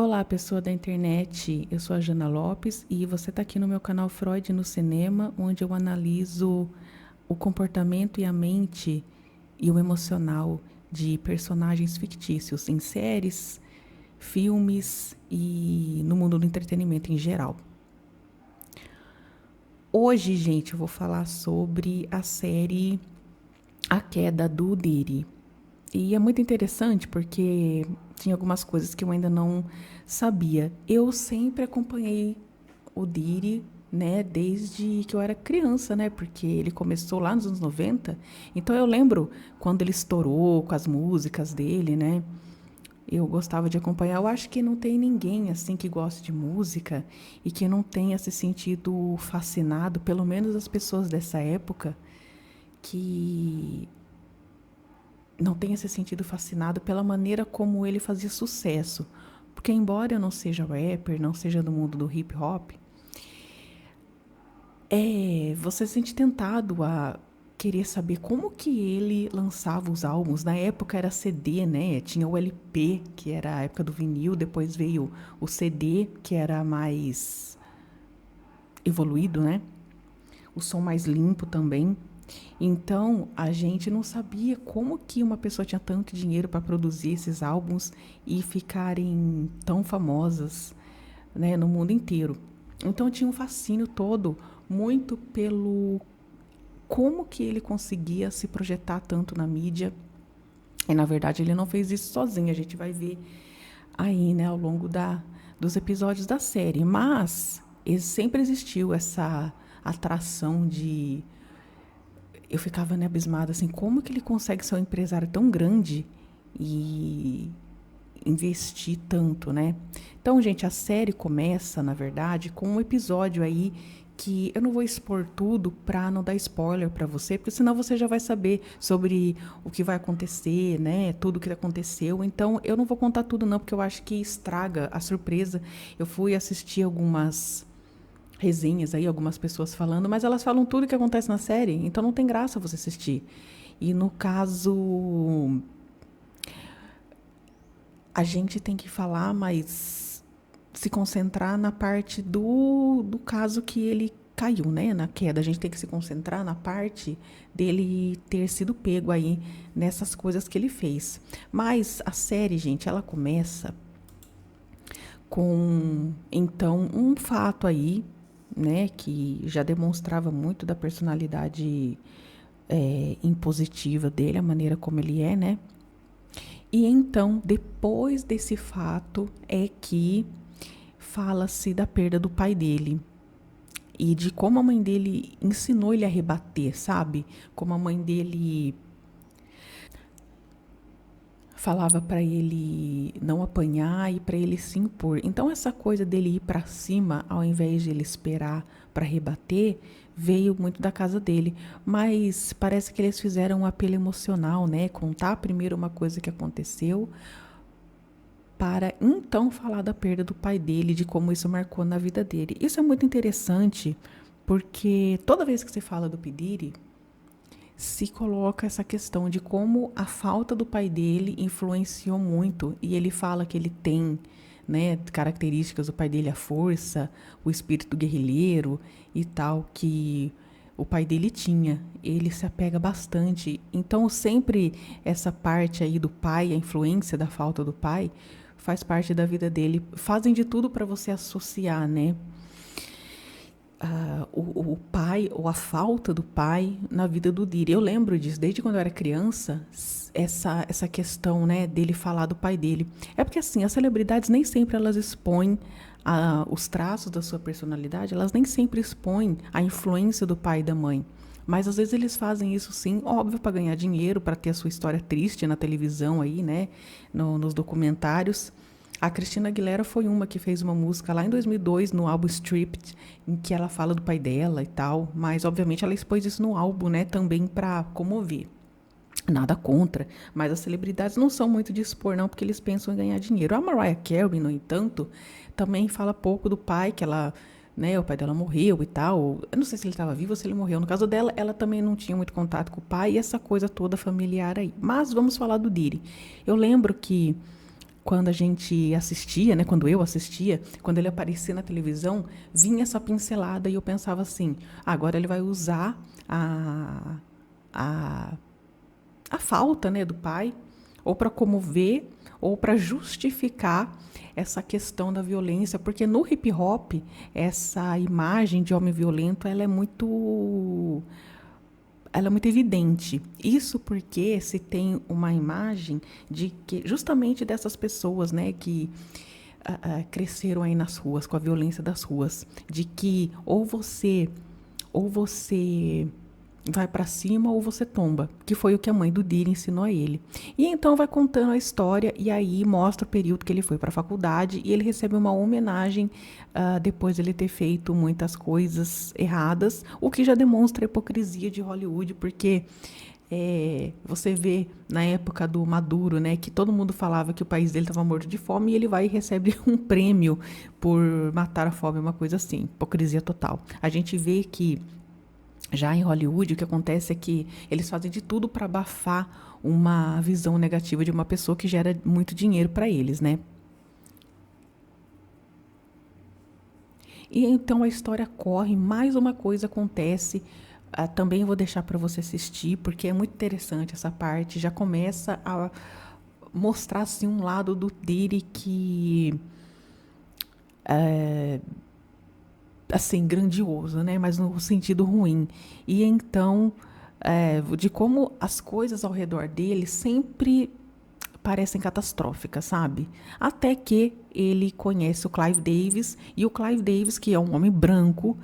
Olá, pessoa da internet. Eu sou a Jana Lopes e você está aqui no meu canal Freud no Cinema, onde eu analiso o comportamento e a mente e o emocional de personagens fictícios em séries, filmes e no mundo do entretenimento em geral. Hoje, gente, eu vou falar sobre a série A Queda do Diri. E é muito interessante porque tinha algumas coisas que eu ainda não sabia. Eu sempre acompanhei o Diri, né, desde que eu era criança, né, porque ele começou lá nos anos 90. Então eu lembro quando ele estourou com as músicas dele, né? Eu gostava de acompanhar. Eu acho que não tem ninguém assim que goste de música e que não tenha se sentido fascinado, pelo menos as pessoas dessa época, que não tenha se sentido fascinado pela maneira como ele fazia sucesso. Porque embora eu não seja rapper, não seja do mundo do hip hop, você se sente tentado a querer saber como que ele lançava os álbuns. Na época era CD, né? Tinha o LP, que era a época do vinil, depois veio o CD, que era mais evoluído, né? O som mais limpo também. Então, a gente não sabia como que uma pessoa tinha tanto dinheiro para produzir esses álbuns e ficarem tão famosas, né, no mundo inteiro. Então, tinha um fascínio todo muito pelo como que ele conseguia se projetar tanto na mídia. E, na verdade, ele não fez isso sozinho. A gente vai ver aí, né, ao longo dos episódios da série. Mas sempre existiu essa atração de eu ficava, né, abismada, assim, como que ele consegue ser um empresário tão grande e investir tanto, né? Então, gente, a série começa, na verdade, com um episódio aí que eu não vou expor tudo pra não dar spoiler pra você, porque senão você já vai saber sobre o que vai acontecer, né? Tudo o que aconteceu. Então, eu não vou contar tudo não, porque eu acho que estraga a surpresa. Eu fui assistir algumas resenhas aí, algumas pessoas falando, mas elas falam tudo o que acontece na série, então não tem graça você assistir. E no caso, a gente tem que falar, mas se concentrar na parte do caso que ele caiu, né, na queda. A gente tem que se concentrar na parte dele ter sido pego aí nessas coisas que ele fez. Mas a série, gente, ela começa com, então, um fato aí, né, que já demonstrava muito da personalidade impositiva dele, a maneira como ele é, né? E então, depois desse fato, é que fala-se da perda do pai dele e de como a mãe dele ensinou ele a rebater, sabe? Como a mãe dele falava para ele não apanhar e para ele se impor. Então essa coisa dele ir para cima ao invés de ele esperar para rebater veio muito da casa dele, mas parece que eles fizeram um apelo emocional, né? Contar primeiro uma coisa que aconteceu para então falar da perda do pai dele, de como isso marcou na vida dele. Isso é muito interessante porque toda vez que se fala do P. Diddy, se coloca essa questão de como a falta do pai dele influenciou muito. E ele fala que ele tem, né, características do pai dele, a força, o espírito guerrilheiro e tal, que o pai dele tinha. Ele se apega bastante. Então, sempre essa parte aí do pai, a influência da falta do pai, faz parte da vida dele. Fazem de tudo para você associar, né? O pai ou a falta do pai na vida do Diri. Eu lembro disso desde quando eu era criança, essa questão, né, dele falar do pai dele. É porque assim, as celebridades nem sempre elas expõem os traços da sua personalidade, elas nem sempre expõem a influência do pai e da mãe. Mas às vezes eles fazem isso sim, óbvio, para ganhar dinheiro, para ter a sua história triste na televisão aí, né, nos documentários. A Cristina Aguilera foi uma que fez uma música lá em 2002, no álbum Stripped, em que ela fala do pai dela e tal, mas obviamente ela expôs isso no álbum, né, também para comover. Nada contra, mas as celebridades não são muito de expor, não, porque eles pensam em ganhar dinheiro. A Mariah Carey, no entanto, também fala pouco do pai, que ela, né, o pai dela morreu e tal. Eu não sei se ele estava vivo ou se ele morreu. No caso dela, ela também não tinha muito contato com o pai e essa coisa toda familiar aí. Mas vamos falar do Diddy. Eu lembro que quando a gente assistia, né, quando eu assistia, quando ele aparecia na televisão, vinha essa pincelada e eu pensava assim, agora ele vai usar a, a falta, né, do pai, ou para comover, ou para justificar essa questão da violência, porque no hip hop essa imagem de homem violento ela é muito evidente. Isso porque se tem uma imagem de que justamente dessas pessoas, né, que cresceram aí nas ruas com a violência das ruas, de que ou você vai para cima ou você tomba, que foi o que a mãe do Diri ensinou a ele. E então vai contando a história e aí mostra o período que ele foi para a faculdade e ele recebe uma homenagem depois de ele ter feito muitas coisas erradas, o que já demonstra a hipocrisia de Hollywood, porque você vê na época do Maduro, né, que todo mundo falava que o país dele estava morto de fome e ele vai e recebe um prêmio por matar a fome, uma coisa assim, hipocrisia total. A gente vê que já em Hollywood, o que acontece é que eles fazem de tudo para abafar uma visão negativa de uma pessoa que gera muito dinheiro para eles, né? E então a história corre, mais uma coisa acontece. Também vou deixar para você assistir, porque é muito interessante essa parte. Já começa a mostrar assim, um lado do Diddy que assim, grandioso, né? Mas no sentido ruim. E então, de como as coisas ao redor dele sempre parecem catastróficas, sabe? Até que ele conhece o Clive Davis, e o Clive Davis, que é um homem branco,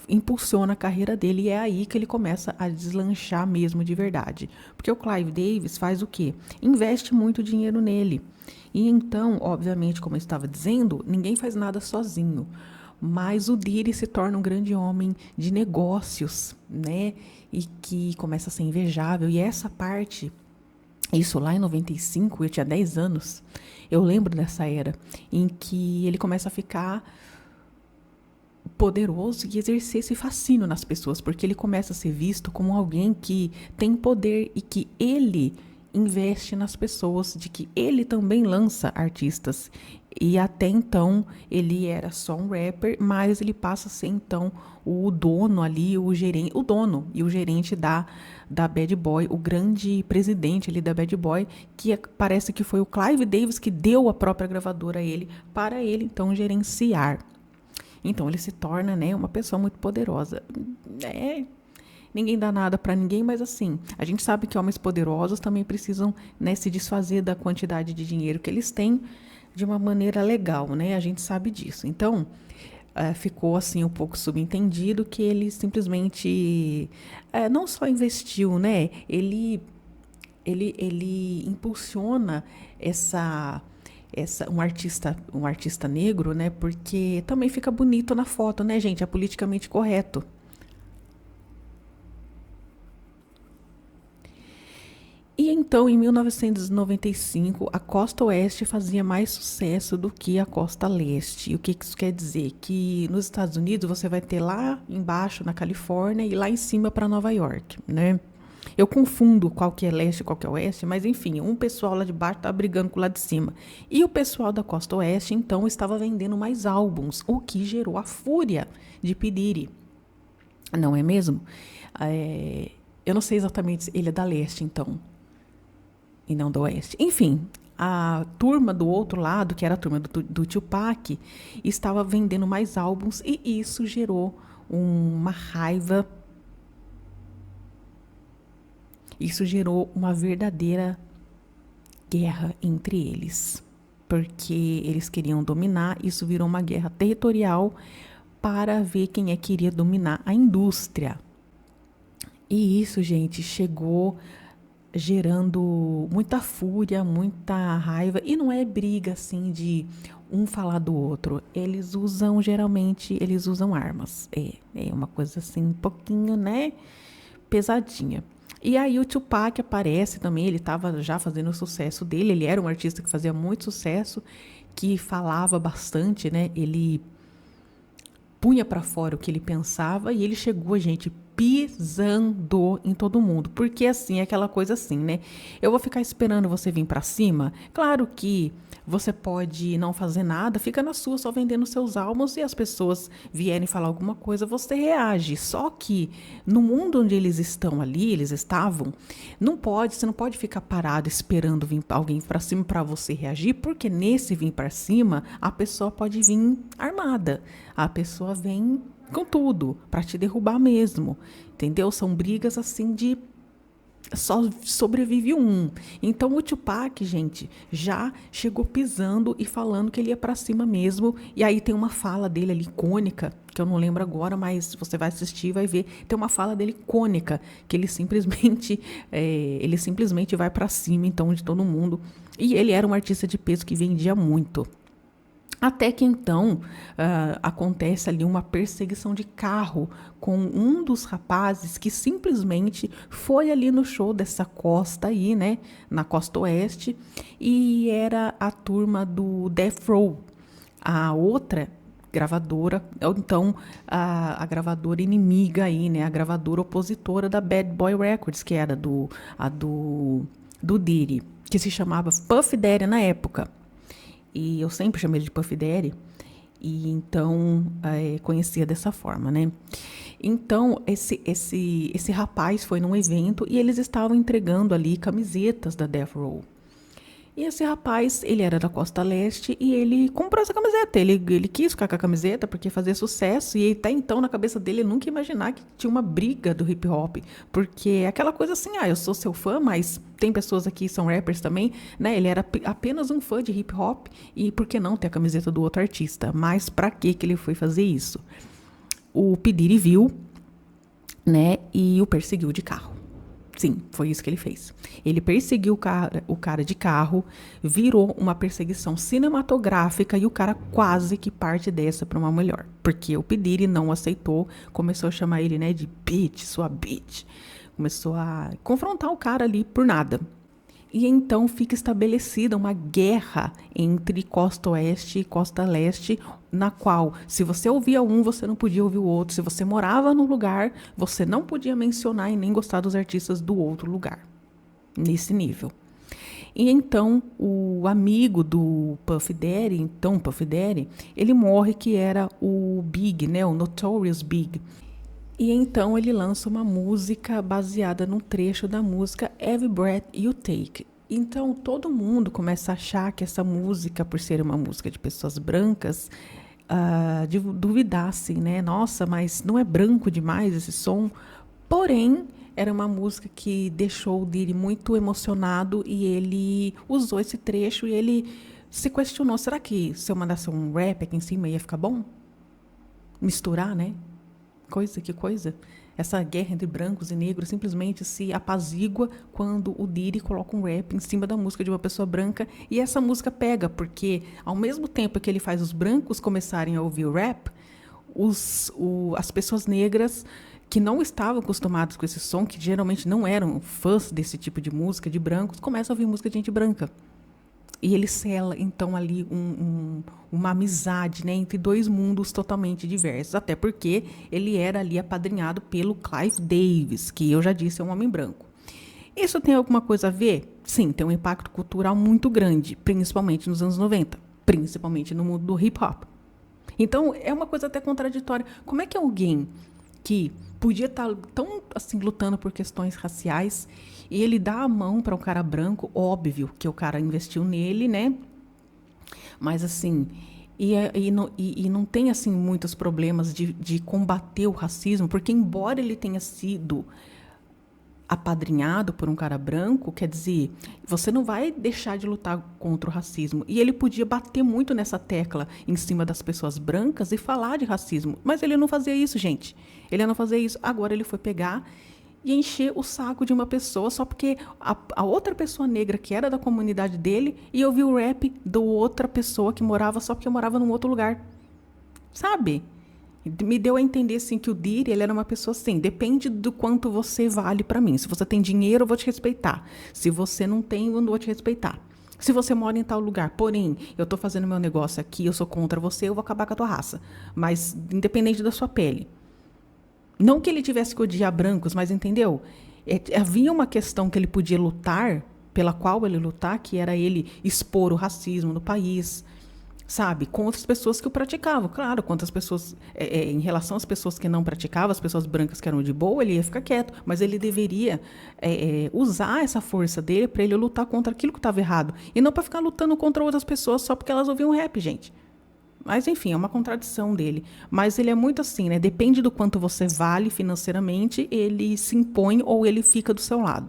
impulsiona a carreira dele, e é aí que ele começa a deslanchar mesmo de verdade. Porque o Clive Davis faz o quê? Investe muito dinheiro nele. E então, obviamente, como eu estava dizendo, ninguém faz nada sozinho. Mas o Diddy se torna um grande homem de negócios, né? E que começa a ser invejável. E essa parte, isso lá em 95, eu tinha 10 anos, eu lembro dessa era, em que ele começa a ficar poderoso e exercer esse fascínio nas pessoas, porque ele começa a ser visto como alguém que tem poder e que ele investe nas pessoas, de que ele também lança artistas. E até então ele era só um rapper, mas ele passa a ser então o dono ali, o gerente, o dono e o gerente da Bad Boy, o grande presidente ali da Bad Boy, que parece que foi o Clive Davis que deu a própria gravadora a ele, para ele então gerenciar. Então ele se torna, né, uma pessoa muito poderosa. Ninguém dá nada para ninguém, mas assim, a gente sabe que homens poderosos também precisam, né, se desfazer da quantidade de dinheiro que eles têm de uma maneira legal, né? A gente sabe disso. Então, ficou assim um pouco subentendido que ele simplesmente não só investiu, né? Ele impulsiona um artista negro, né? Porque também fica bonito na foto, né, gente? É politicamente correto. E então, em 1995, a costa oeste fazia mais sucesso do que a costa leste. E o que isso quer dizer? Que nos Estados Unidos você vai ter lá embaixo na Califórnia e lá em cima para Nova York, né? Eu confundo qual que é leste e qual que é oeste, mas enfim, um pessoal lá de baixo estava brigando com o lá de cima. E o pessoal da costa oeste, então, estava vendendo mais álbuns, o que gerou a fúria de P. Diddy. Não é mesmo? Eu não sei exatamente se ele é da leste, então, e não do oeste. Enfim, a turma do outro lado, que era a turma do Tupac, estava vendendo mais álbuns e isso gerou uma raiva. Isso gerou uma verdadeira guerra entre eles, porque eles queriam dominar, isso virou uma guerra territorial para ver quem é que iria dominar a indústria. E isso, gente, chegou gerando muita fúria, muita raiva, e não é briga assim de um falar do outro. Geralmente, eles usam armas. É uma coisa assim, um pouquinho, né, pesadinha. E aí o Tupac aparece também, ele estava já fazendo o sucesso dele, ele era um artista que fazia muito sucesso, que falava bastante, né, ele punha para fora o que ele pensava e ele chegou, gente, pisando em todo mundo, porque assim, é aquela coisa assim, né? Eu vou ficar esperando você vir pra cima? Claro que você pode não fazer nada, fica na sua só vendendo seus álbuns e as pessoas vierem falar alguma coisa, você reage. Só que no mundo onde eles estão ali, eles estavam, você não pode ficar parado esperando vir alguém pra cima pra você reagir, porque nesse vir pra cima, a pessoa pode vir armada. A pessoa vem com tudo pra te derrubar mesmo. Entendeu? São brigas assim de só sobrevive um. Então o Tupac, gente, já chegou pisando e falando que ele ia pra cima mesmo. E aí tem uma fala dele ali icônica, que eu não lembro agora, mas você vai assistir e vai ver. Tem uma fala dele icônica, que ele simplesmente vai pra cima então de todo mundo. E ele era um artista de peso que vendia muito. Até que então acontece ali uma perseguição de carro com um dos rapazes que simplesmente foi ali no show dessa costa aí, né, na costa oeste, e era a turma do Death Row. A outra gravadora, ou então a gravadora inimiga aí, né, a gravadora opositora da Bad Boy Records, que era do Diddy, que se chamava Puff Daddy na época. E eu sempre chamei ele de Puff Daddy. E então conhecia dessa forma, né? Então, esse rapaz foi num evento e eles estavam entregando ali camisetas da Death Row. E esse rapaz, ele era da Costa Leste e ele comprou essa camiseta. Ele quis ficar com a camiseta porque fazia sucesso. E até então, na cabeça dele, ele nunca ia imaginar que tinha uma briga do hip hop. Porque é aquela coisa assim, eu sou seu fã, mas tem pessoas aqui que são rappers também, né? Ele era apenas um fã de hip hop. E por que não ter a camiseta do outro artista? Mas pra que ele foi fazer isso? O P. Diddy viu, né? E o perseguiu de carro. Sim, foi isso que ele fez. Ele perseguiu o cara de carro, virou uma perseguição cinematográfica e o cara quase que parte dessa para uma melhor. Porque o P. Diddy não aceitou, começou a chamar ele, né, de bitch, sua bitch. Começou a confrontar o cara ali por nada. E então fica estabelecida uma guerra entre costa oeste e costa leste, na qual, se você ouvia um, você não podia ouvir o outro. Se você morava num lugar, você não podia mencionar e nem gostar dos artistas do outro lugar. Nesse nível. E então, o amigo do Puff Daddy, ele morre, que era o Big, né, o Notorious Big. E então ele lança uma música baseada num trecho da música Every Breath You Take. Então todo mundo começa a achar que essa música, por ser uma música de pessoas brancas, duvidassem, né? Nossa, mas não é branco demais esse som? Porém, era uma música que deixou o Diddy muito emocionado e ele usou esse trecho e ele se questionou, será que se eu mandasse um rap aqui em cima ia ficar bom? Misturar, né? Que coisa. Essa guerra entre brancos e negros simplesmente se apazigua quando o Diddy coloca um rap em cima da música de uma pessoa branca e essa música pega, porque ao mesmo tempo que ele faz os brancos começarem a ouvir o rap, as pessoas negras que não estavam acostumadas com esse som, que geralmente não eram fãs desse tipo de música, de brancos, começam a ouvir música de gente branca. E ele sela, então, ali uma amizade, né, entre dois mundos totalmente diversos. Até porque ele era ali apadrinhado pelo Clive Davis, que eu já disse é um homem branco. Isso tem alguma coisa a ver? Sim, tem um impacto cultural muito grande, principalmente nos anos 90, principalmente no mundo do hip hop. Então, é uma coisa até contraditória. Como é que alguém que podia estar tão assim lutando por questões raciais e ele dá a mão para um cara branco, óbvio que o cara investiu nele, né? Mas assim, e não tem assim muitos problemas de combater o racismo, porque embora ele tenha sido apadrinhado por um cara branco, quer dizer, você não vai deixar de lutar contra o racismo. E ele podia bater muito nessa tecla em cima das pessoas brancas e falar de racismo. Mas ele não fazia isso, gente. Ele não fazia isso. Agora ele foi pegar e encher o saco de uma pessoa só porque a outra pessoa negra que era da comunidade dele ia ouvir o rap da outra pessoa que morava só porque morava num outro lugar. Sabe? Me deu a entender assim que o Diddy, ele era uma pessoa assim, depende do quanto você vale para mim. Se você tem dinheiro, eu vou te respeitar. Se você não tem, eu não vou te respeitar. Se você mora em tal lugar, porém, eu tô fazendo meu negócio aqui, eu sou contra você, eu vou acabar com a tua raça. Mas independente da sua pele. Não que ele tivesse que odiar brancos, mas entendeu? Havia uma questão que ele podia lutar, pela qual ele lutar, que era ele expor o racismo no país, sabe? Com outras pessoas que o praticavam. Claro, quantas pessoas, em relação às pessoas que não praticavam, as pessoas brancas que eram de boa, ele ia ficar quieto. Mas ele deveria usar essa força dele para ele lutar contra aquilo que estava errado. E não para ficar lutando contra outras pessoas só porque elas ouviam rap, gente. Mas, enfim, é uma contradição dele. Mas ele é muito assim, né? Depende do quanto você vale financeiramente, ele se impõe ou ele fica do seu lado.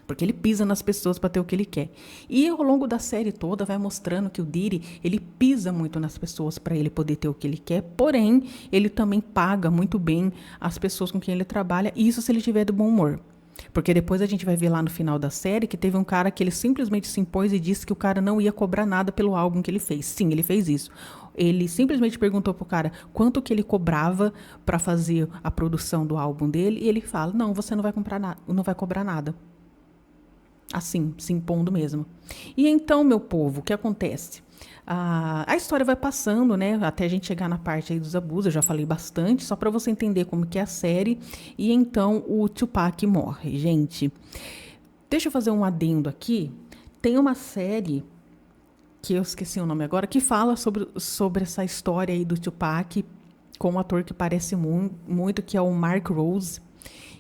Porque ele pisa nas pessoas para ter o que ele quer. E ao longo da série toda vai mostrando que o Diddy, ele pisa muito nas pessoas para ele poder ter o que ele quer. Porém, ele também paga muito bem as pessoas com quem ele trabalha. Isso se ele tiver de bom humor. Porque depois a gente vai ver lá no final da série que teve um cara que ele simplesmente se impôs e disse que o cara não ia cobrar nada pelo álbum que ele fez. Sim, ele fez isso. Ele simplesmente perguntou pro cara quanto que ele cobrava para fazer a produção do álbum dele e ele fala: "Não, você não vai comprar nada, não vai cobrar nada". Assim, se impondo mesmo. E então, meu povo, o que acontece? A história vai passando, né, até a gente chegar na parte aí dos abusos, eu já falei bastante, só para você entender como que é a série. E então o Tupac morre, gente. Deixa eu fazer um adendo aqui. Tem uma série, que eu esqueci o nome agora, que fala sobre essa história aí do Tupac, com um ator que parece muito, que é o Mark Rose.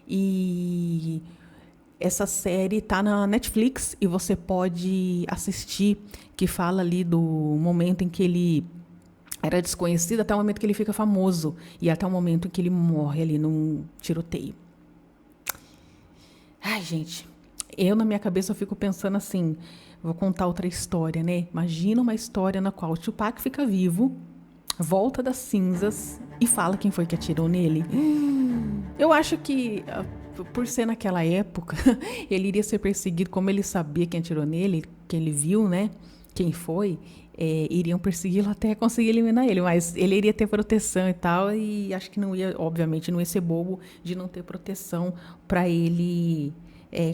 E essa série tá na Netflix e você pode assistir, que fala ali do momento em que ele era desconhecido até o momento que ele fica famoso e até o momento em que ele morre ali num tiroteio. Ai, gente, eu na minha cabeça eu fico pensando assim, vou contar outra história, né? Imagina uma história na qual o Tupac fica vivo, volta das cinzas e fala quem foi que atirou nele. Eu acho que por ser naquela época, ele iria ser perseguido, como ele sabia quem atirou nele, que ele viu, né? Quem foi, iriam persegui-lo até conseguir eliminar ele, mas ele iria ter proteção e tal, e acho que não ia, obviamente, não ia ser bobo de não ter proteção para ele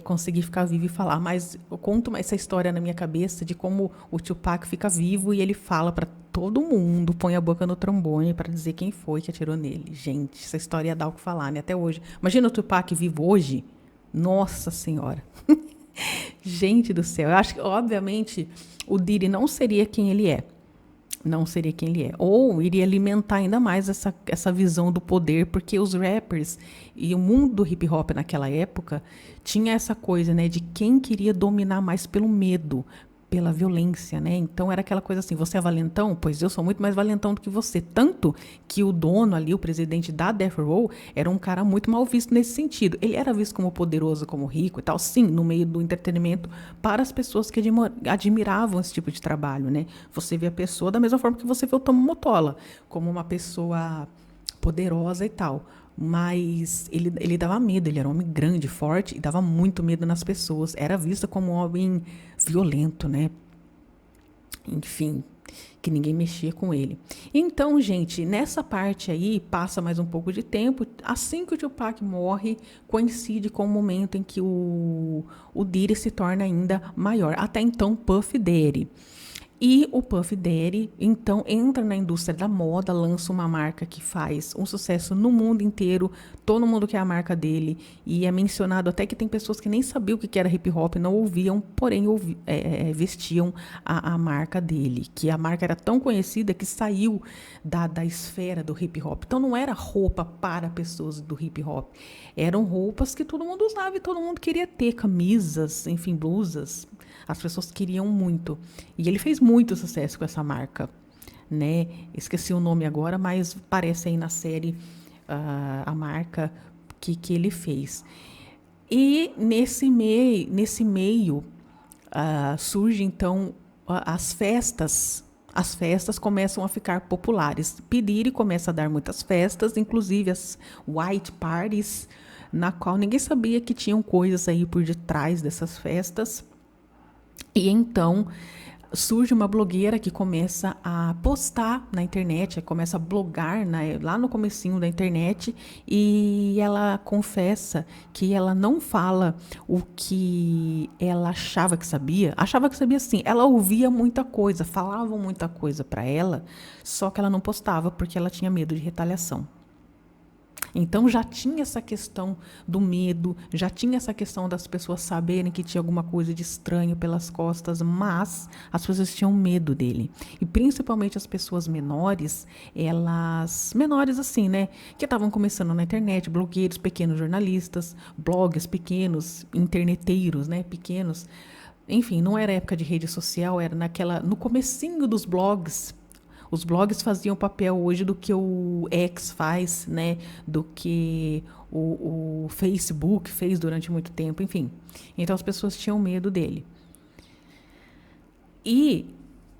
conseguir ficar vivo e falar. Mas eu conto essa história na minha cabeça de como o Tupac fica vivo e ele fala para todo mundo, põe a boca no trombone para dizer quem foi que atirou nele. Gente, essa história ia dar o que falar, né? Até hoje. Imagina o Tupac vivo hoje. Nossa Senhora. Gente do céu. Eu acho que, obviamente, o Diddy não seria quem ele é. Não seria quem ele é. Ou iria alimentar ainda mais essa visão do poder, porque os rappers e o mundo do hip hop naquela época tinha essa coisa, né, de quem queria dominar mais pelo medo, pela violência, né? Então era aquela coisa assim, você é valentão? Pois eu sou muito mais valentão do que você. Tanto que o dono ali, o presidente da Death Row, era um cara muito mal visto nesse sentido. Ele era visto como poderoso, como rico e tal, sim, no meio do entretenimento, para as pessoas que admiravam esse tipo de trabalho, né? Você vê a pessoa da mesma forma que você vê o Tomo Motola, como uma pessoa poderosa e tal. Mas ele dava medo, ele era um homem grande, forte, e dava muito medo nas pessoas. Era visto como um homem violento, né? Enfim, que ninguém mexia com ele. Então, gente, nessa parte aí, passa mais um pouco de tempo. Assim que o Tupac morre, coincide com o momento em que o Diddy se torna ainda maior. Até então, Puff Daddy. E o Puff Daddy, então, entra na indústria da moda, lança uma marca que faz um sucesso no mundo inteiro, todo mundo quer a marca dele, e é mencionado até que tem pessoas que nem sabiam o que era hip hop, não ouviam, porém vestiam a marca dele, que a marca era tão conhecida que saiu da esfera do hip hop. Então não era roupa para pessoas do hip hop, eram roupas que todo mundo usava e todo mundo queria ter, camisas, enfim, blusas. As pessoas queriam muito. E ele fez muito sucesso com essa marca, né? Esqueci o nome agora, mas aparece aí na série a marca que ele fez. E nesse meio surge, então, as festas. As festas começam a ficar populares. P. Diddy começa a dar muitas festas, inclusive as white parties, na qual ninguém sabia que tinham coisas aí por detrás dessas festas. E então surge uma blogueira que começa a postar na internet, começa a blogar lá no comecinho da internet, e ela confessa que ela não fala o que ela achava que sabia. Achava que sabia sim, ela ouvia muita coisa, falavam muita coisa para ela, só que ela não postava porque ela tinha medo de retaliação. Então já tinha essa questão do medo, já tinha essa questão das pessoas saberem que tinha alguma coisa de estranho pelas costas, mas as pessoas tinham medo dele. E principalmente as pessoas menores, elas menores assim, né, que estavam começando na internet, blogueiros, pequenos jornalistas, blogs pequenos, interneteiros, né, pequenos. Enfim, não era época de rede social, era no comecinho dos blogs. Os blogs faziam papel hoje do que o X faz, né? Do que o Facebook fez durante muito tempo, enfim. Então as pessoas tinham medo dele. E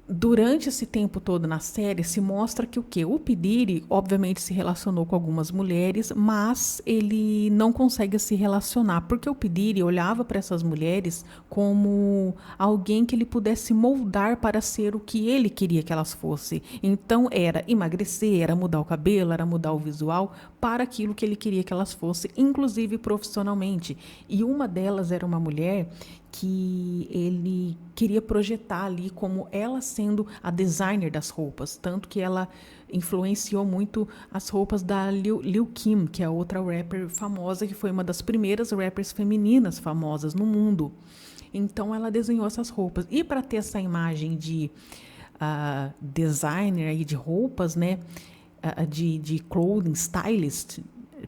durante esse tempo todo na série se mostra que o quê? O P. Diddy, obviamente, se relacionou com algumas mulheres, mas ele não consegue se relacionar, porque o P. Diddy olhava para essas mulheres como alguém que ele pudesse moldar para ser o que ele queria que elas fossem. Então era emagrecer, era mudar o cabelo, era mudar o visual para aquilo que ele queria que elas fossem, inclusive profissionalmente. E uma delas era uma mulher que ele queria projetar ali como ela sendo a designer das roupas, tanto que ela influenciou muito as roupas da Lil Kim, que é outra rapper famosa, que foi uma das primeiras rappers femininas famosas no mundo. Então ela desenhou essas roupas. E para ter essa imagem de designer aí de roupas, né, de clothing stylist,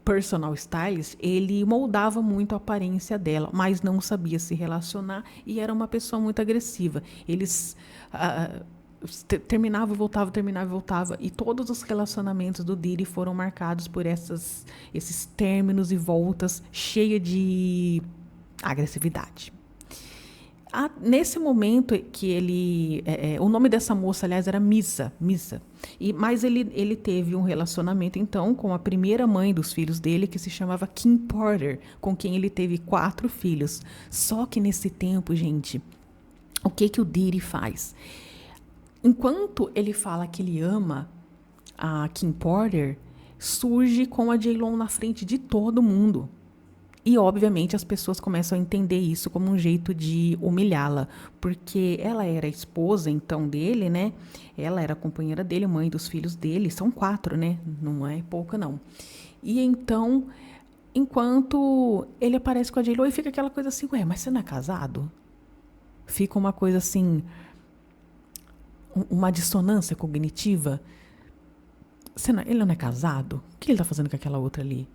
personal stylist, ele moldava muito a aparência dela, mas não sabia se relacionar e era uma pessoa muito agressiva. Eles terminava e voltava, terminava e voltava, e todos os relacionamentos do Diddy foram marcados por esses términos e voltas cheia de agressividade. Nesse momento que ele... o nome dessa moça, aliás, era Missa. Mas ele teve um relacionamento, então, com a primeira mãe dos filhos dele, que se chamava Kim Porter, com quem ele teve 4 filhos. Só que nesse tempo, gente, o que o Diddy faz? Enquanto ele fala que ele ama a Kim Porter, surge com a J.Lo na frente de todo mundo. E, obviamente, as pessoas começam a entender isso como um jeito de humilhá-la, porque ela era a esposa, então, dele, né? Ela era a companheira dele, mãe dos filhos dele, são 4, né? Não é pouca, não. E, então, enquanto ele aparece com a J.Lo, e fica aquela coisa assim, ué, mas você não é casado? Fica uma coisa assim, uma dissonância cognitiva. Ele não é casado? O que ele tá fazendo com aquela outra ali?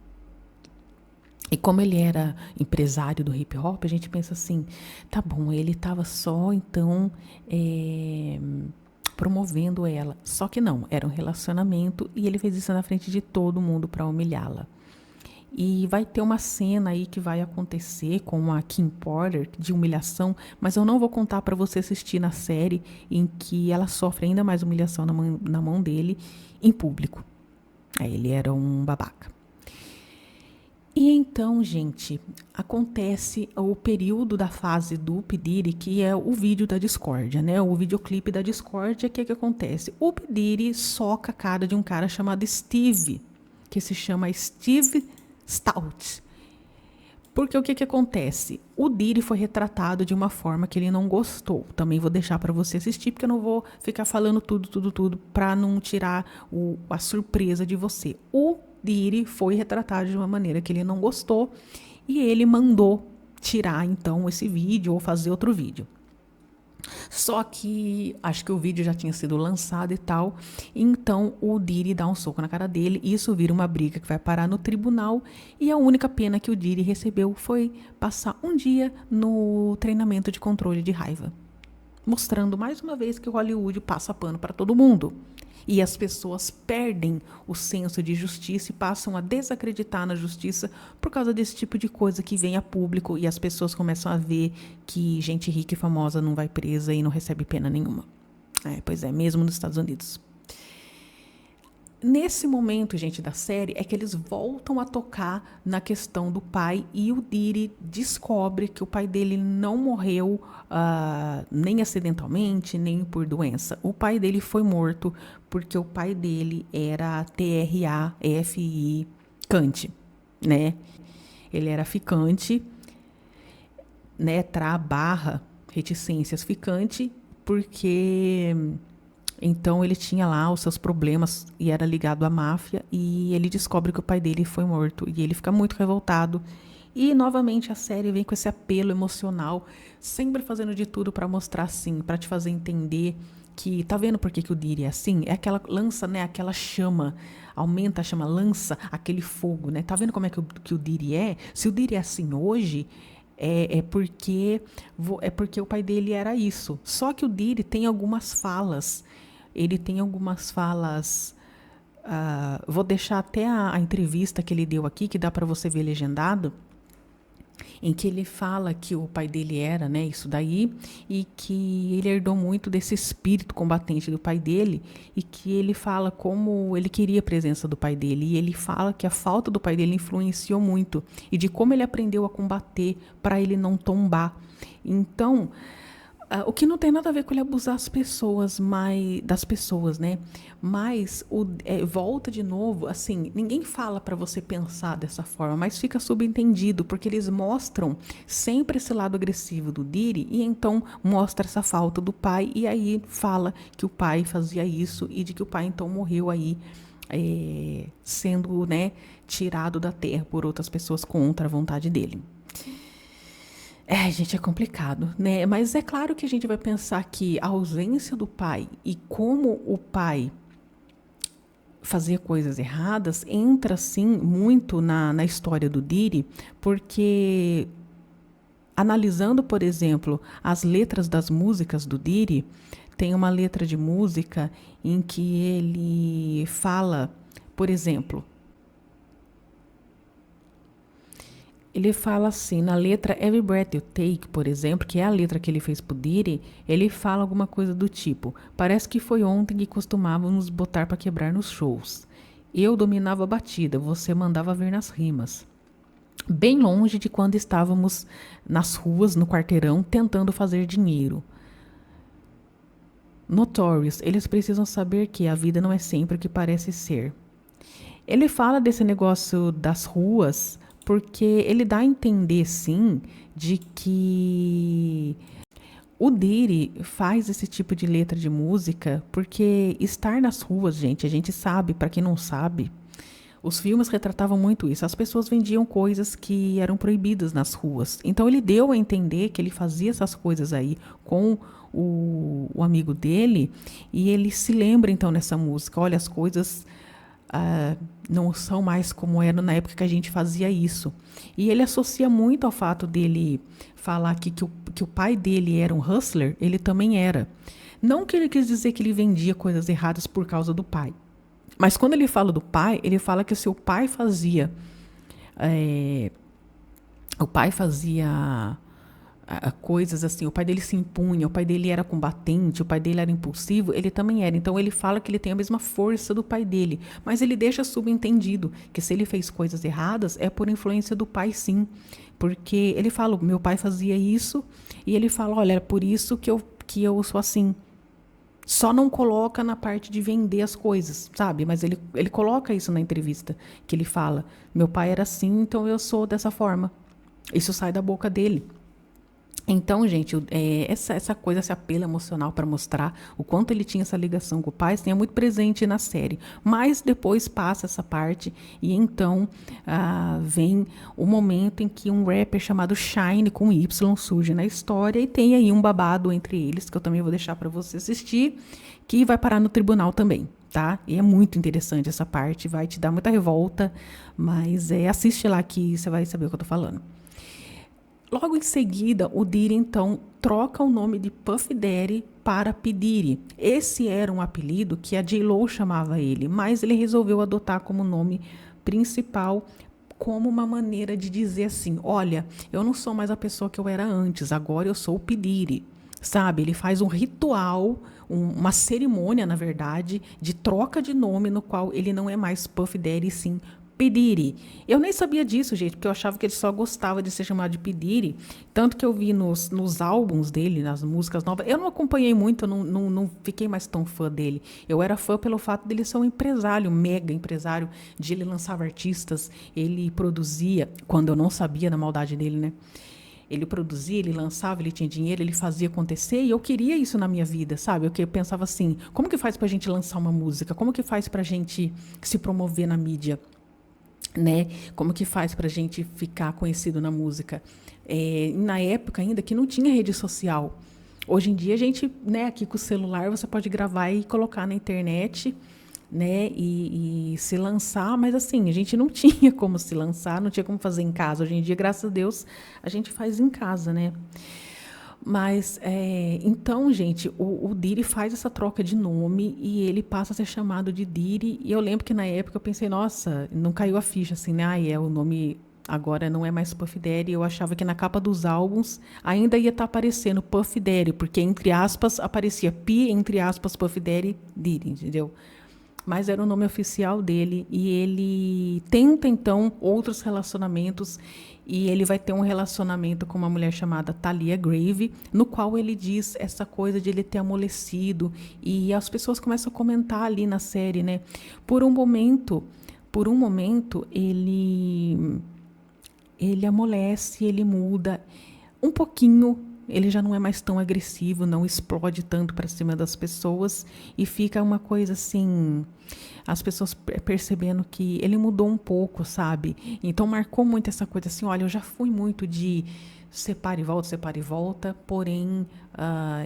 E como ele era empresário do hip hop, a gente pensa assim, tá bom, ele estava só, então, promovendo ela. Só que não, era um relacionamento e ele fez isso na frente de todo mundo para humilhá-la. E vai ter uma cena aí que vai acontecer com a Kim Porter de humilhação, mas eu não vou contar para você assistir na série, em que ela sofre ainda mais humilhação na mão dele em público. Aí ele era um babaca. E então, gente, acontece o período da fase do P. Diddy, que é o vídeo da discórdia, né? O videoclipe da discórdia, que acontece? O P. Diddy soca a cara de um cara chamado Steve, que se chama Steve Stout. Porque o que acontece? O Diddy foi retratado de uma forma que ele não gostou. Também vou deixar para você assistir, porque eu não vou ficar falando tudo, para não tirar a surpresa de você. O Diddy foi retratado de uma maneira que ele não gostou e ele mandou tirar, então, esse vídeo ou fazer outro vídeo. Só que acho que o vídeo já tinha sido lançado e tal, então o Diddy dá um soco na cara dele, e isso vira uma briga que vai parar no tribunal, e a única pena que o Diddy recebeu foi passar um dia no treinamento de controle de raiva, mostrando mais uma vez que o Hollywood passa pano para todo mundo. E as pessoas perdem o senso de justiça e passam a desacreditar na justiça por causa desse tipo de coisa que vem a público, e as pessoas começam a ver que gente rica e famosa não vai presa e não recebe pena nenhuma. Pois é, mesmo nos Estados Unidos. Nesse momento, gente, da série, é que eles voltam a tocar na questão do pai, e o Diddy descobre que o pai dele não morreu nem acidentalmente, nem por doença. O pai dele foi morto porque o pai dele era ficante, né? Ele era ficante, né? Reticências ficante, porque Então ele tinha lá os seus problemas e era ligado à máfia, e ele descobre que o pai dele foi morto e ele fica muito revoltado. E novamente a série vem com esse apelo emocional, sempre fazendo de tudo para mostrar assim, para te fazer entender que tá vendo por que, que o Diri é assim? É aquela lança, né, aquela chama, aumenta a chama, lança aquele fogo, né? Tá vendo como é que o Diri é? Se o Diri é assim hoje, é porque o pai dele era isso. Só que o Diri tem algumas falas. Ele tem algumas falas. Vou deixar até a entrevista que ele deu aqui, que dá para você ver legendado, em que ele fala que o pai dele era, né, isso daí, e que ele herdou muito desse espírito combatente do pai dele, e que ele fala como ele queria a presença do pai dele, e ele fala que a falta do pai dele influenciou muito, e de como ele aprendeu a combater para ele não tombar. Então, o que não tem nada a ver com ele abusar das pessoas, né? Mas volta de novo, assim, ninguém fala para você pensar dessa forma, mas fica subentendido, porque eles mostram sempre esse lado agressivo do Diri, e então mostra essa falta do pai, e aí fala que o pai fazia isso, e de que o pai então morreu aí, sendo, né, tirado da terra por outras pessoas contra a vontade dele. Gente, é complicado, né? Mas é claro que a gente vai pensar que a ausência do pai e como o pai fazia coisas erradas entra, sim, muito na história do Diri, porque analisando, por exemplo, as letras das músicas do Diri, tem uma letra de música em que ele fala, por exemplo, ele fala assim, na letra Every Breath You Take, por exemplo, que é a letra que ele fez pro Diri, ele fala alguma coisa do tipo: parece que foi ontem que costumávamos botar para quebrar nos shows. Eu dominava a batida, você mandava ver nas rimas. Bem longe de quando estávamos nas ruas, no quarteirão, tentando fazer dinheiro. Notorious, eles precisam saber que a vida não é sempre o que parece ser. Ele fala desse negócio das ruas porque ele dá a entender, sim, de que o Diri faz esse tipo de letra de música porque estar nas ruas, gente, a gente sabe, para quem não sabe, os filmes retratavam muito isso. As pessoas vendiam coisas que eram proibidas nas ruas. Então ele deu a entender que ele fazia essas coisas aí com o amigo dele, e ele se lembra então nessa música, olha, as coisas não são mais como eram na época que a gente fazia isso. E ele associa muito ao fato dele falar que o pai dele era um hustler, ele também era. Não que ele quis dizer que ele vendia coisas erradas por causa do pai. Mas quando ele fala do pai, ele fala que o seu pai fazia. O pai fazia coisas assim, o pai dele se impunha, o pai dele era combatente, o pai dele era impulsivo, ele também era. Então ele fala que ele tem a mesma força do pai dele, mas ele deixa subentendido que se ele fez coisas erradas é por influência do pai, sim. Porque ele fala, meu pai fazia isso, e ele fala, olha, é por isso que eu sou assim. Só não coloca na parte de vender as coisas, sabe? Mas ele coloca isso na entrevista, que ele fala, meu pai era assim, então eu sou dessa forma. Isso sai da boca dele. Então, gente, essa coisa, esse apelo emocional para mostrar o quanto ele tinha essa ligação com o pai, é muito presente na série. Mas depois passa essa parte, e então vem o momento em que um rapper chamado Shine, com Y, surge na história, e tem aí um babado entre eles, que eu também vou deixar para você assistir, que vai parar no tribunal também. Tá? E é muito interessante essa parte, vai te dar muita revolta, mas assiste lá que você vai saber o que eu tô falando. Logo em seguida, o Diri, então, troca o nome de Puff Daddy para P. Diddy. Esse era um apelido que a J-Lo chamava ele, mas ele resolveu adotar como nome principal, como uma maneira de dizer assim, olha, eu não sou mais a pessoa que eu era antes, agora eu sou o P. Diddy. Sabe, ele faz um ritual, uma cerimônia, na verdade, de troca de nome, no qual ele não é mais Puff Daddy, sim P. Diddy. Eu nem sabia disso, gente, porque eu achava que ele só gostava de ser chamado de P. Diddy. Tanto que eu vi nos álbuns dele, nas músicas novas. Eu não acompanhei muito, eu não fiquei mais tão fã dele. Eu era fã pelo fato dele ser um empresário, um mega empresário, de ele lançava artistas, ele produzia, quando eu não sabia da maldade dele, né? Ele produzia, ele lançava, ele tinha dinheiro, ele fazia acontecer, e eu queria isso na minha vida, sabe? Eu pensava assim, como que faz pra gente lançar uma música? Como que faz pra gente se promover na mídia? Né? Como que faz pra gente ficar conhecido na música? Na época ainda que não tinha rede social. Hoje em dia a gente, né, aqui com o celular você pode gravar e colocar na internet, né, e se lançar, mas assim, a gente não tinha como se lançar, não tinha como fazer em casa. Hoje em dia, graças a Deus, a gente faz em casa, né? Mas, então, gente, o Diri faz essa troca de nome e ele passa a ser chamado de Diri. E eu lembro que na época eu pensei, nossa, não caiu a ficha, assim, né? O nome agora não é mais Puff Daddy. Eu achava que na capa dos álbuns ainda ia estar aparecendo Puff Daddy, porque, entre aspas, aparecia P, entre aspas, Puff Daddy, Diri, entendeu? Mas era o nome oficial dele e ele tenta então outros relacionamentos e ele vai ter um relacionamento com uma mulher chamada Thalia Grave, no qual ele diz essa coisa de ele ter amolecido e as pessoas começam a comentar ali na série, né? Por um momento ele amolece, ele muda um pouquinho, ele já não é mais tão agressivo, não explode tanto para cima das pessoas e fica uma coisa assim, as pessoas percebendo que ele mudou um pouco, sabe? Então marcou muito essa coisa assim, olha, eu já fui muito de separa e volta, porém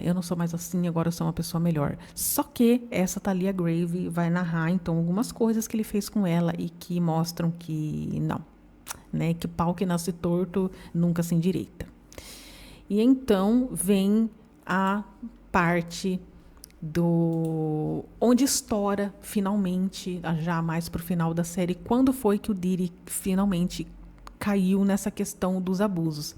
eu não sou mais assim, agora eu sou uma pessoa melhor. Só que essa Thalia Grave vai narrar então algumas coisas que ele fez com ela e que mostram que não, né? Que pau que nasce torto nunca se endireita. E então vem a parte do onde estoura finalmente, já mais pro final da série, quando foi que o Diri finalmente caiu nessa questão dos abusos.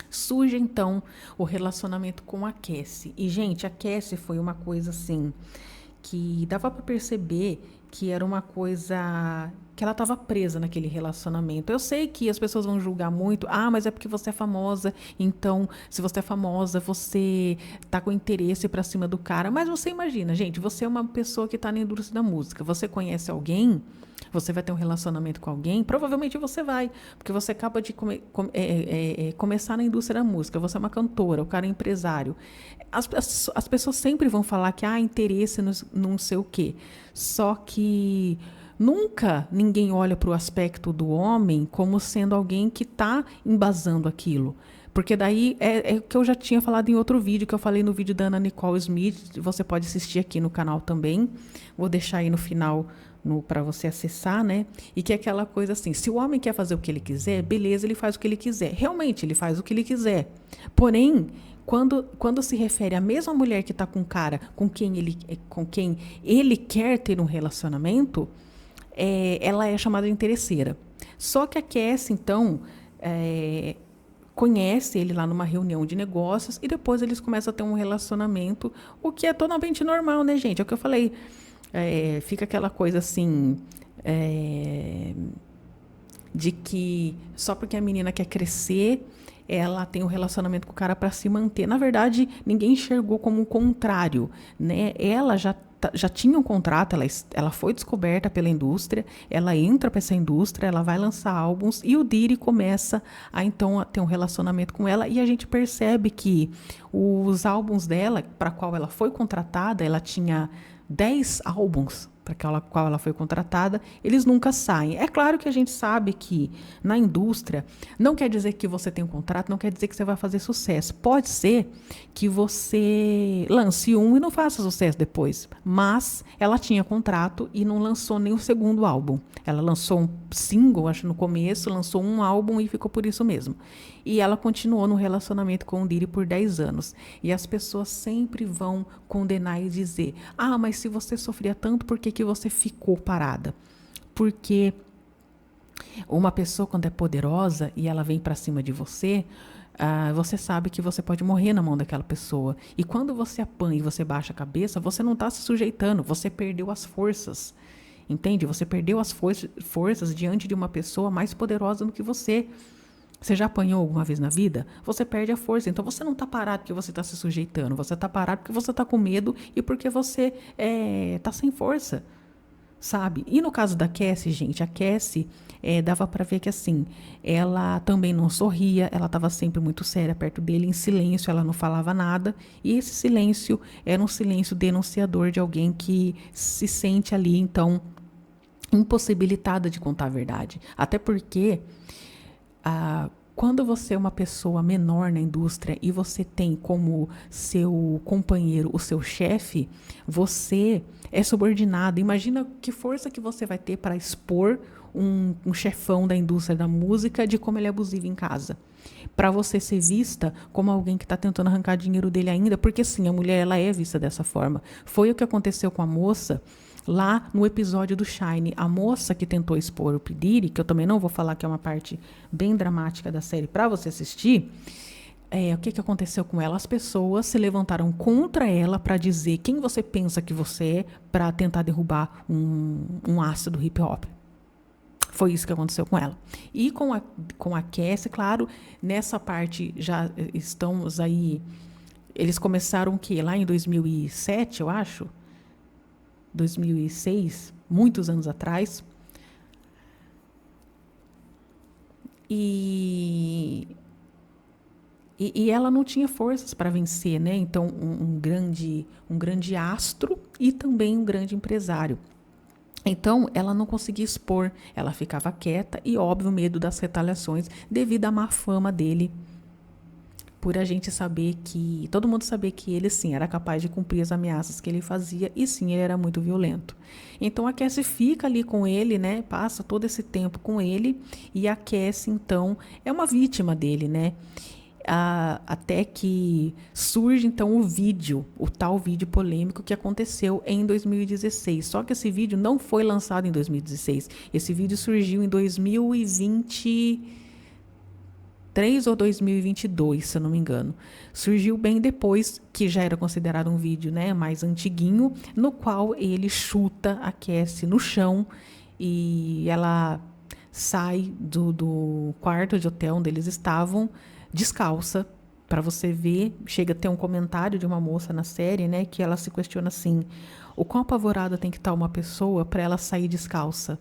Surge então o relacionamento com a Cassie. E gente, a Cassie foi uma coisa assim que dava para perceber que era uma coisa que ela estava presa naquele relacionamento. Eu sei que as pessoas vão julgar muito, mas é porque você é famosa, então se você é famosa, você tá com interesse para cima do cara. Mas você imagina, gente, você é uma pessoa que está na indústria da música, você conhece alguém, você vai ter um relacionamento com alguém, provavelmente você vai, porque você acaba de começar na indústria da música, você é uma cantora, o cara é empresário. As pessoas sempre vão falar que há interesse no não sei o quê. Só que nunca ninguém olha para o aspecto do homem como sendo alguém que está embasando aquilo. Porque daí é o que eu já tinha falado em outro vídeo, que eu falei no vídeo da Ana Nicole Smith, você pode assistir aqui no canal também. Vou deixar aí no final para você acessar, né? E que é aquela coisa assim, se o homem quer fazer o que ele quiser, beleza, ele faz o que ele quiser. Realmente, ele faz o que ele quiser. Porém, quando se refere à mesma mulher que está com um cara com quem ele quer ter um relacionamento, ela é chamada de interesseira. Só que a Cassie, então, conhece ele lá numa reunião de negócios e depois eles começam a ter um relacionamento, o que é totalmente normal, né, gente? É o que eu falei. Fica aquela coisa assim, de que só porque a menina quer crescer, ela tem um relacionamento com o cara para se manter. Na verdade, ninguém enxergou como o contrário, né? Ela já tinha um contrato, ela foi descoberta pela indústria, ela entra para essa indústria, ela vai lançar álbuns e o Diri começa então a ter um relacionamento com ela e a gente percebe que os álbuns dela, para qual ela foi contratada, ela tinha 10 álbuns para qual ela foi contratada, eles nunca saem. É claro que a gente sabe que na indústria não quer dizer que você tem um contrato, não quer dizer que você vai fazer sucesso. Pode ser que você lance um e não faça sucesso depois. Mas ela tinha contrato e não lançou nem o segundo álbum. Ela lançou um single, acho, no começo, lançou um álbum e ficou por isso mesmo. E ela continuou no relacionamento com o Diri por 10 anos. E as pessoas sempre vão condenar e dizer: mas se você sofria tanto, por que você ficou parada? Porque uma pessoa, quando é poderosa e ela vem para cima de você, você sabe que você pode morrer na mão daquela pessoa. E quando você apanha e você baixa a cabeça, você não está se sujeitando, você perdeu as forças. Entende? Você perdeu as forças diante de uma pessoa mais poderosa do que você. Você já apanhou alguma vez na vida? Você perde a força. Então, você não está parado porque você está se sujeitando. Você está parado porque você está com medo e porque você está sem força. sabe? E no caso da Cassie, gente, a Cassie dava pra ver que assim, ela também não sorria, ela estava sempre muito séria perto dele, em silêncio, ela não falava nada. E esse silêncio era um silêncio denunciador de alguém que se sente ali, então, impossibilitada de contar a verdade. Até porque quando você é uma pessoa menor na indústria e você tem como seu companheiro o seu chefe, você é subordinado. Imagina que força que você vai ter para expor um chefão da indústria da música de como ele é abusivo em casa. Para você ser vista como alguém que está tentando arrancar dinheiro dele ainda, porque sim, a mulher ela é vista dessa forma. Foi o que aconteceu com a moça lá no episódio do Shine. A moça que tentou expor o P. Diddy, que eu também não vou falar que é uma parte bem dramática da série para você assistir, o que aconteceu com ela? As pessoas se levantaram contra ela para dizer quem você pensa que você é, para tentar derrubar um astro do hip hop. Foi isso que aconteceu com ela. E com a Cassie, claro, nessa parte já estamos aí. Eles começaram o quê? Lá em 2007, eu acho? 2006, muitos anos atrás. E ela não tinha forças para vencer, né? Então, um grande astro e também um grande empresário. Então, ela não conseguia expor, ela ficava quieta e, óbvio, medo das retaliações devido à má fama dele, por a gente saber que, todo mundo saber que ele sim era capaz de cumprir as ameaças que ele fazia e sim, ele era muito violento. Então, a Cassie fica ali com ele, né? Passa todo esse tempo com ele e a Cassie, então, é uma vítima dele, né? Até que surge então o tal vídeo polêmico que aconteceu em 2016. Só que esse vídeo não foi lançado em 2016. Esse vídeo surgiu em 2023 ou 2022, se eu não me engano. Surgiu bem depois, que já era considerado um vídeo, né, mais antiguinho, no qual ele chuta a Cassie no chão e ela sai do quarto de hotel onde eles estavam descalça, para você ver. Chega a ter um comentário de uma moça na série, né, que ela se questiona assim: o quão apavorada tem que estar uma pessoa para ela sair descalça?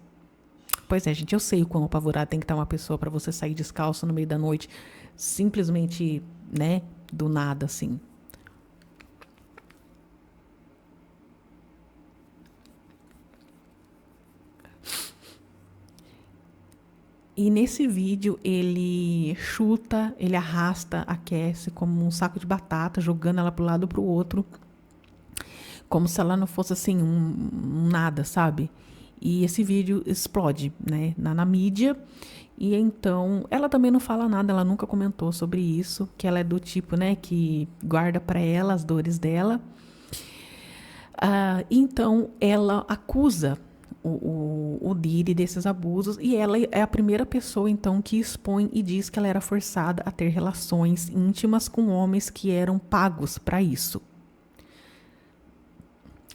Pois é, gente, eu sei o quão apavorada tem que estar uma pessoa para você sair descalça no meio da noite, simplesmente, né, do nada, assim. E nesse vídeo ele chuta, ele arrasta a Cassie como um saco de batata, jogando ela pro lado pro outro, como se ela não fosse assim um nada, sabe? E esse vídeo explode, né, na mídia. E então ela também não fala nada, ela nunca comentou sobre isso, que ela é do tipo, né, que guarda para ela as dores dela. Então ela acusa o Diddy desses abusos e ela é a primeira pessoa então que expõe e diz que ela era forçada a ter relações íntimas com homens que eram pagos para isso,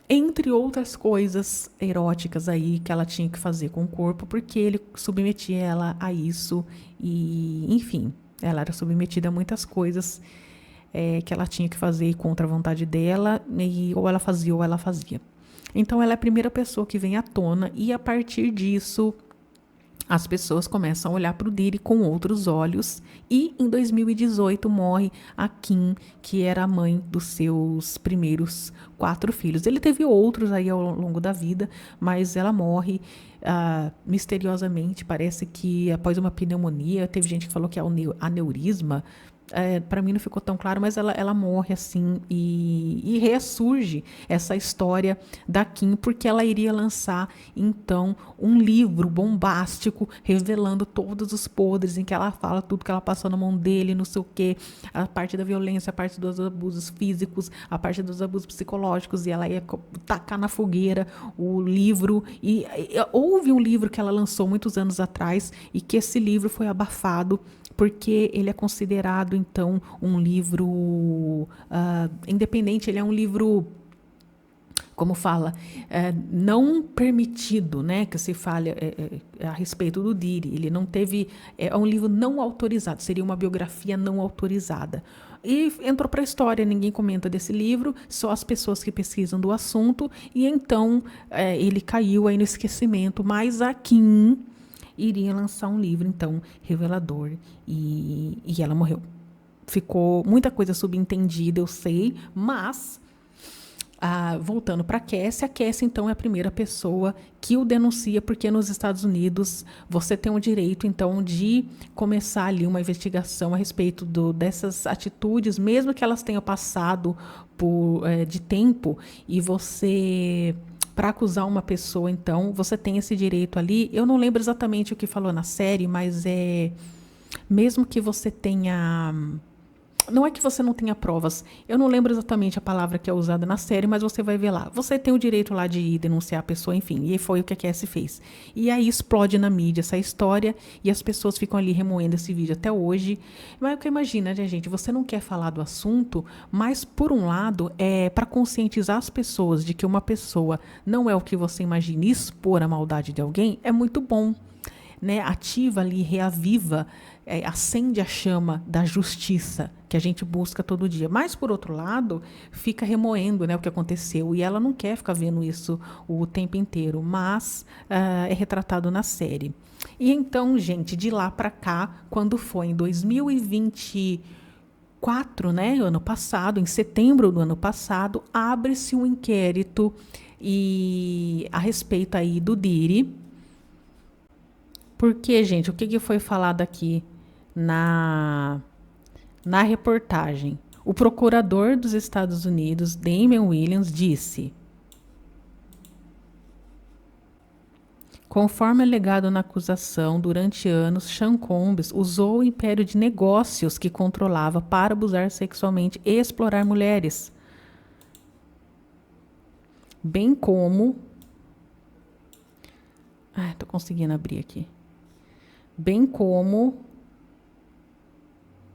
entre outras coisas eróticas aí que ela tinha que fazer com o corpo, porque ele submetia ela a isso e, enfim, ela era submetida a muitas coisas que ela tinha que fazer contra a vontade dela, e ou ela fazia ou ela fazia. Então ela é a primeira pessoa que vem à tona e a partir disso as pessoas começam a olhar para o Diddy com outros olhos e em 2018 morre a Kim, que era a mãe dos seus primeiros 4 filhos. Ele teve outros aí ao longo da vida, mas ela morre misteriosamente, parece que após uma pneumonia. Teve gente que falou que é aneurisma. Para mim não ficou tão claro, mas ela morre assim e ressurge essa história da Kim, porque ela iria lançar então um livro bombástico revelando todos os podres, em que ela fala tudo que ela passou na mão dele, não sei o que, a parte da violência, a parte dos abusos físicos, a parte dos abusos psicológicos, e ela ia tacar na fogueira o livro. E houve um livro que ela lançou muitos anos atrás e que esse livro foi abafado porque ele é considerado, então, um livro independente. Ele é um livro, como fala, não permitido, né, que se fale a respeito do Diddy. Ele não teve, é um livro não autorizado, seria uma biografia não autorizada. E entrou para a história, ninguém comenta desse livro, só as pessoas que pesquisam do assunto, e então ele caiu aí no esquecimento, mas a Kim iria lançar um livro, então, revelador, e ela morreu. Ficou muita coisa subentendida, eu sei, mas voltando para a Cassie então é a primeira pessoa que o denuncia, porque nos Estados Unidos você tem o direito então de começar ali uma investigação a respeito dessas atitudes, mesmo que elas tenham passado de tempo, e você, para acusar uma pessoa, então você tem esse direito ali. Eu não lembro exatamente o que falou na série, mas mesmo que você tenha... Não é que você não tenha provas. Eu não lembro exatamente a palavra que é usada na série, mas você vai ver lá. Você tem o direito lá de ir denunciar a pessoa, enfim. E foi o que a Cassie fez. E aí explode na mídia essa história e as pessoas ficam ali remoendo esse vídeo até hoje. Mas o que imagina, né, gente? Você não quer falar do assunto, mas por um lado é para conscientizar as pessoas de que uma pessoa não é o que você imagina, e expor a maldade de alguém é muito bom. Né, ativa ali, reaviva, acende a chama da justiça que a gente busca todo dia. Mas, por outro lado, fica remoendo, né, o que aconteceu. E ela não quer ficar vendo isso o tempo inteiro, mas é retratado na série. E então, gente, de lá para cá, quando foi em 2024, né, ano passado, em setembro do ano passado, abre-se um inquérito a respeito aí do Diddy. Porque, gente, o que foi falado aqui na reportagem? O procurador dos Estados Unidos, Damian Williams, disse: conforme alegado na acusação, durante anos, Sean Combs usou o império de negócios que controlava para abusar sexualmente e explorar mulheres, bem como... tô conseguindo abrir aqui. Bem como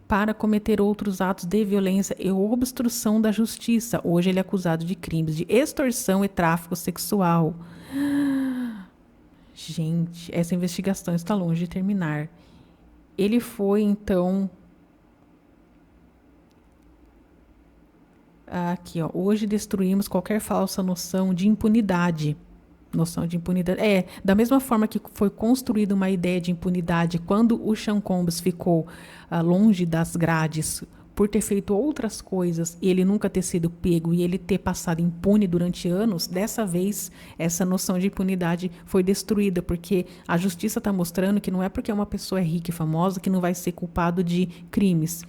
para cometer outros atos de violência e obstrução da justiça. Hoje ele é acusado de crimes de extorsão e tráfico sexual. Gente, essa investigação está longe de terminar. Ele foi, então... Aqui, ó. Hoje destruímos qualquer falsa noção de impunidade. Noção de impunidade. Da mesma forma que foi construída uma ideia de impunidade quando o Sean Combs ficou longe das grades por ter feito outras coisas e ele nunca ter sido pego e ele ter passado impune durante anos, dessa vez essa noção de impunidade foi destruída, porque a justiça está mostrando que não é porque uma pessoa é rica e famosa que não vai ser culpado de crimes.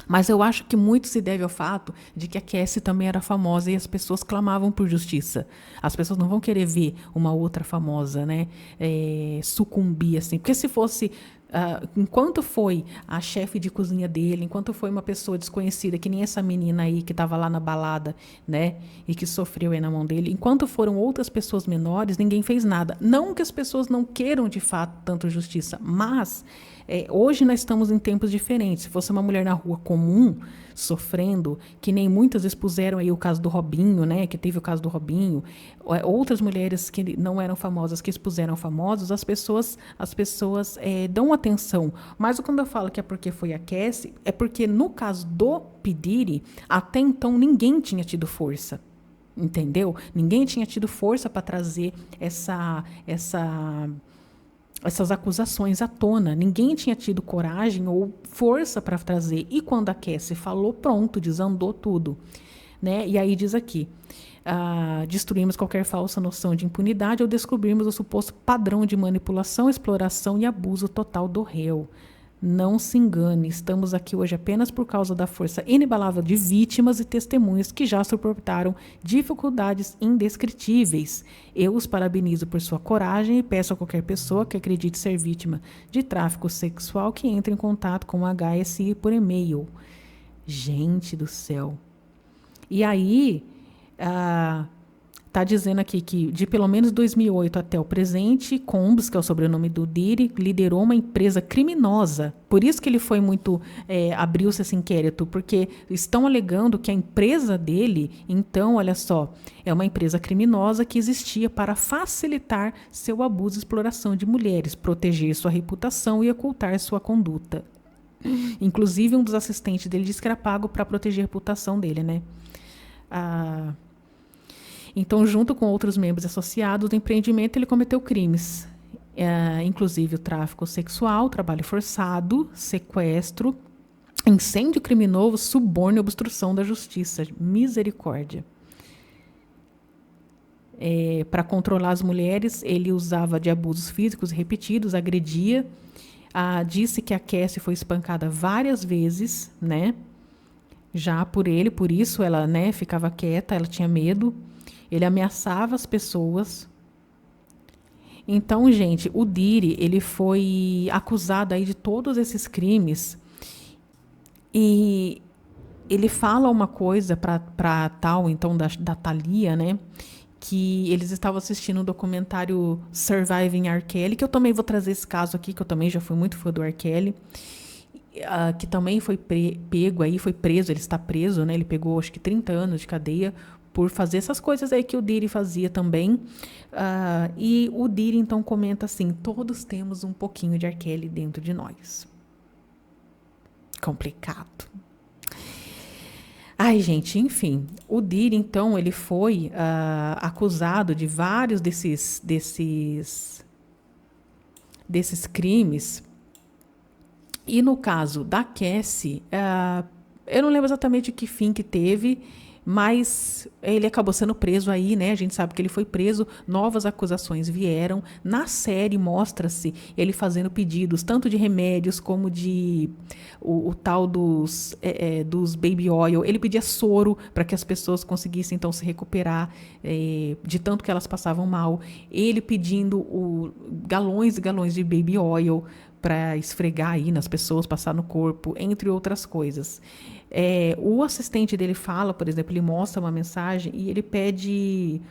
Mas eu acho que muito se deve ao fato de que a Cassie também era famosa e as pessoas clamavam por justiça. As pessoas não vão querer ver uma outra famosa, né, sucumbir assim. Porque se fosse... enquanto foi a chefe de cozinha dele, enquanto foi uma pessoa desconhecida, que nem essa menina aí que estava lá na balada, né, e que sofreu aí na mão dele, enquanto foram outras pessoas menores, ninguém fez nada. Não que as pessoas não queiram de fato tanto justiça, mas hoje nós estamos em tempos diferentes. Se fosse uma mulher na rua comum, sofrendo, que nem muitas expuseram aí o caso do Robinho, né, que teve o caso do Robinho, outras mulheres que não eram famosas, que expuseram famosos, as pessoas dão atenção. Mas quando eu falo que é porque foi a Cassie, é porque no caso do P. Diddy, até então ninguém tinha tido força. Entendeu? Ninguém tinha tido força para trazer essas acusações à tona. Ninguém tinha tido coragem ou força para trazer. E quando a Cassie falou, pronto, desandou tudo. Né? E aí diz aqui: destruímos qualquer falsa noção de impunidade ao descobrirmos o suposto padrão de manipulação, exploração e abuso total do réu. Não se engane, estamos aqui hoje apenas por causa da força inabalável de vítimas e testemunhas que já suportaram dificuldades indescritíveis. Eu os parabenizo por sua coragem e peço a qualquer pessoa que acredite ser vítima de tráfico sexual que entre em contato com o HSI por e-mail. Gente do céu. E aí... Está dizendo aqui que de pelo menos 2008 até o presente, Combs, que é o sobrenome do Diddy, liderou uma empresa criminosa. Por isso que ele foi muito... abriu-se esse inquérito, porque estão alegando que a empresa dele, então, olha só, é uma empresa criminosa que existia para facilitar seu abuso e exploração de mulheres, proteger sua reputação e ocultar sua conduta. Inclusive, um dos assistentes dele disse que era pago para proteger a reputação dele, né? Ah, então, junto com outros membros associados do empreendimento, ele cometeu crimes, inclusive o tráfico sexual, trabalho forçado, sequestro, incêndio criminoso, suborno e obstrução da justiça. Misericórdia. Para controlar as mulheres, ele usava de abusos físicos repetidos, agredia. Disse que a Cassie foi espancada várias vezes, né? Já por ele, por isso ela, né, ficava quieta, ela tinha medo. Ele ameaçava as pessoas. Então, gente, o Diri, ele foi acusado aí de todos esses crimes. E ele fala uma coisa para tal, então, da Thalia, né? Que eles estavam assistindo um documentário Surviving R. Kelly, que eu também vou trazer esse caso aqui, que eu também já fui muito fã do R. Kelly, que também foi pego aí, foi preso, ele está preso, né? Ele pegou acho que 30 anos de cadeia por fazer essas coisas aí que o Diri fazia também. E o Diri então comenta assim: todos temos um pouquinho de R. Kelly dentro de nós. Complicado. Ai, gente, enfim, o Diri, então, ele foi acusado de vários desses crimes. E no caso da Cassie, eu não lembro exatamente que fim que teve, mas ele acabou sendo preso aí, né? A gente sabe que ele foi preso, novas acusações vieram. Na série mostra-se ele fazendo pedidos, tanto de remédios como de o tal dos baby oil. Ele pedia soro para que as pessoas conseguissem, então, se recuperar de tanto que elas passavam mal. Ele pedindo galões e galões de baby oil para esfregar aí nas pessoas, passar no corpo, entre outras coisas. O assistente dele fala, por exemplo, ele mostra uma mensagem e ele pede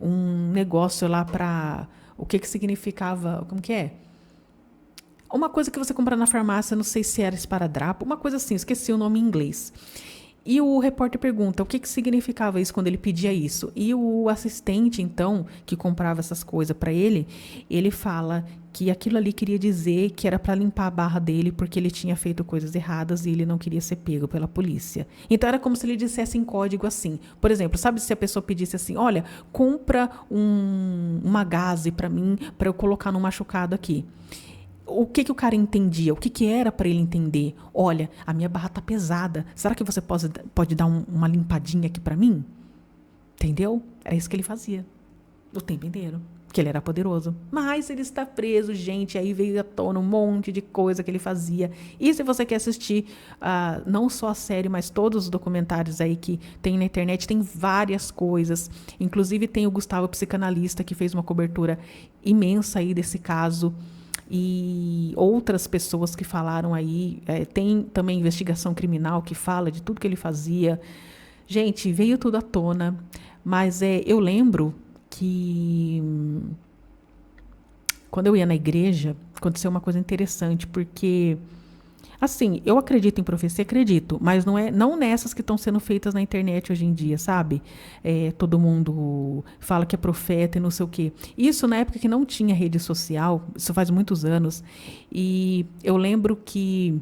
um negócio lá para... O que significava... Como que é? Uma coisa que você compra na farmácia, não sei se era esparadrapo, uma coisa assim, esqueci o nome em inglês. E o repórter pergunta o que significava isso quando ele pedia isso. E o assistente, então, que comprava essas coisas para ele, ele fala que aquilo ali queria dizer que era para limpar a barra dele porque ele tinha feito coisas erradas e ele não queria ser pego pela polícia. Então era como se ele dissesse em código assim. Por exemplo, sabe se a pessoa pedisse assim: olha, compra uma gaze para mim, para eu colocar no machucado aqui. O que o cara entendia? O que era para ele entender? Olha, a minha barra tá pesada. Será que você pode dar uma limpadinha aqui para mim? Entendeu? Era isso que ele fazia o tempo inteiro. Que ele era poderoso. Mas ele está preso, gente. Aí veio à tona um monte de coisa que ele fazia. E se você quer assistir não só a série, mas todos os documentários aí que tem na internet, tem várias coisas. Inclusive tem o Gustavo Psicanalista, que fez uma cobertura imensa aí desse caso. E outras pessoas que falaram aí, tem também investigação criminal que fala de tudo que ele fazia. Gente, veio tudo à tona, mas eu lembro que quando eu ia na igreja, aconteceu uma coisa interessante, porque assim, eu acredito em profecia, acredito, mas não nessas que estão sendo feitas na internet hoje em dia, sabe? Todo mundo fala que é profeta e não sei o quê. Isso na época que não tinha rede social, isso faz muitos anos, e eu lembro que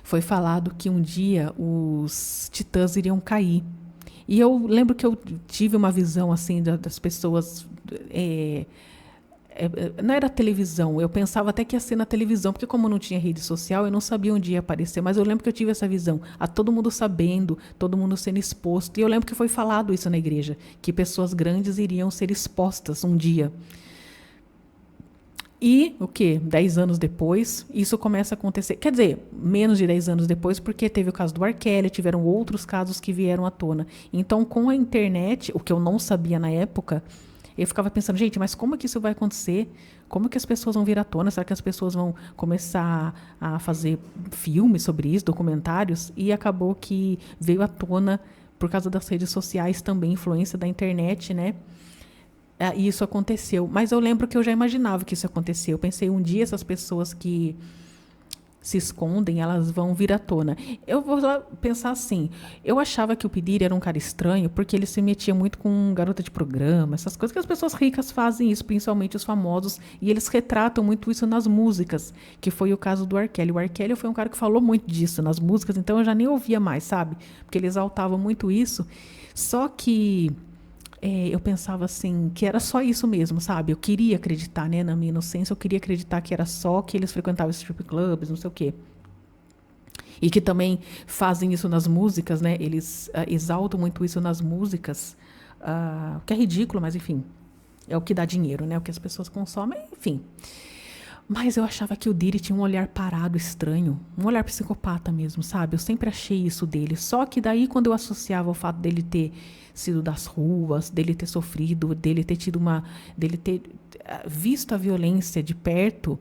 foi falado que um dia os titãs iriam cair. E eu lembro que eu tive uma visão assim das pessoas... não era televisão, eu pensava até que ia ser na televisão, porque como não tinha rede social, eu não sabia onde ia aparecer, mas eu lembro que eu tive essa visão, todo mundo sabendo, todo mundo sendo exposto, e eu lembro que foi falado isso na igreja, que pessoas grandes iriam ser expostas um dia. E, 10 anos depois, isso começa a acontecer, quer dizer, menos de 10 anos depois, porque teve o caso do R. Kelly, tiveram outros casos que vieram à tona. Então, com a internet, o que eu não sabia na época, eu ficava pensando, gente, mas como é que isso vai acontecer? Como que as pessoas vão vir à tona? Será que as pessoas vão começar a fazer filmes sobre isso, documentários? E acabou que veio à tona, por causa das redes sociais também, influência da internet, né? E isso aconteceu. Mas eu lembro que eu já imaginava que isso aconteceu. Eu pensei, um dia essas pessoas que se escondem, elas vão vir à tona. Eu vou lá pensar assim, eu achava que o P. Diddy era um cara estranho porque ele se metia muito com garota de programa, essas coisas que as pessoas ricas fazem isso, principalmente os famosos, e eles retratam muito isso nas músicas, que foi o caso do R. Kelly. O R. Kelly foi um cara que falou muito disso nas músicas, então eu já nem ouvia mais, sabe? Porque ele exaltava muito isso. Só que eu pensava assim, que era só isso mesmo, sabe? Eu queria acreditar, né, na minha inocência, eu queria acreditar que era só que eles frequentavam strip clubs, não sei o quê. E que também fazem isso nas músicas, né? Eles exaltam muito isso nas músicas, o que é ridículo, mas enfim, é o que dá dinheiro, né? O que as pessoas consomem, enfim. Mas eu achava que o Diddy tinha um olhar parado, estranho. Um olhar psicopata mesmo, sabe? Eu sempre achei isso dele. Só que daí, quando eu associava o fato dele ter sido das ruas, dele ter sofrido, dele ter tido uma... dele ter visto a violência de perto,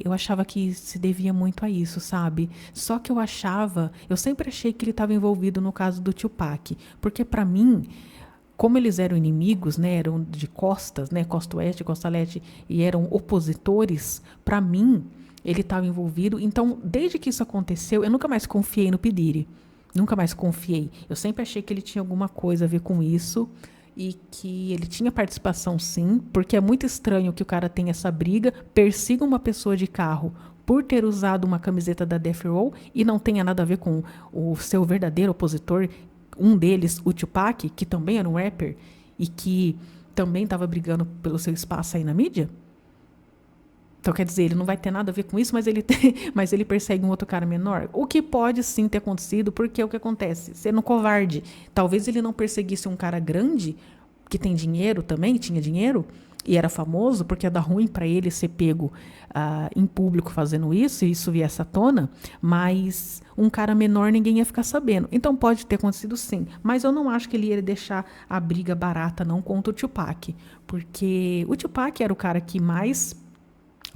eu achava que se devia muito a isso, sabe? Só que eu sempre achei que ele estava envolvido no caso do Tupac. Porque, para mim, como eles eram inimigos, né, eram de costas, né, costa oeste, costa leste, e eram opositores, para mim, ele estava envolvido. Então, desde que isso aconteceu, eu nunca mais confiei no P. Diddy. Nunca mais confiei. Eu sempre achei que ele tinha alguma coisa a ver com isso e que ele tinha participação, sim, porque é muito estranho que o cara tenha essa briga, persiga uma pessoa de carro por ter usado uma camiseta da Death Row e não tenha nada a ver com o seu verdadeiro opositor, um deles, o Tupac, que também era um rapper e que também estava brigando pelo seu espaço aí na mídia. Então, quer dizer, ele não vai ter nada a ver com isso, mas ele persegue um outro cara menor. O que pode sim ter acontecido, porque é o que acontece? Sendo covarde. Talvez ele não perseguisse um cara grande, que tem dinheiro também, tinha dinheiro, e era famoso, porque ia dar ruim para ele ser pego em público fazendo isso, e isso viesse à tona, mas um cara menor ninguém ia ficar sabendo. Então pode ter acontecido sim, mas eu não acho que ele ia deixar a briga barata não contra o Tupac, porque o Tupac era o cara que mais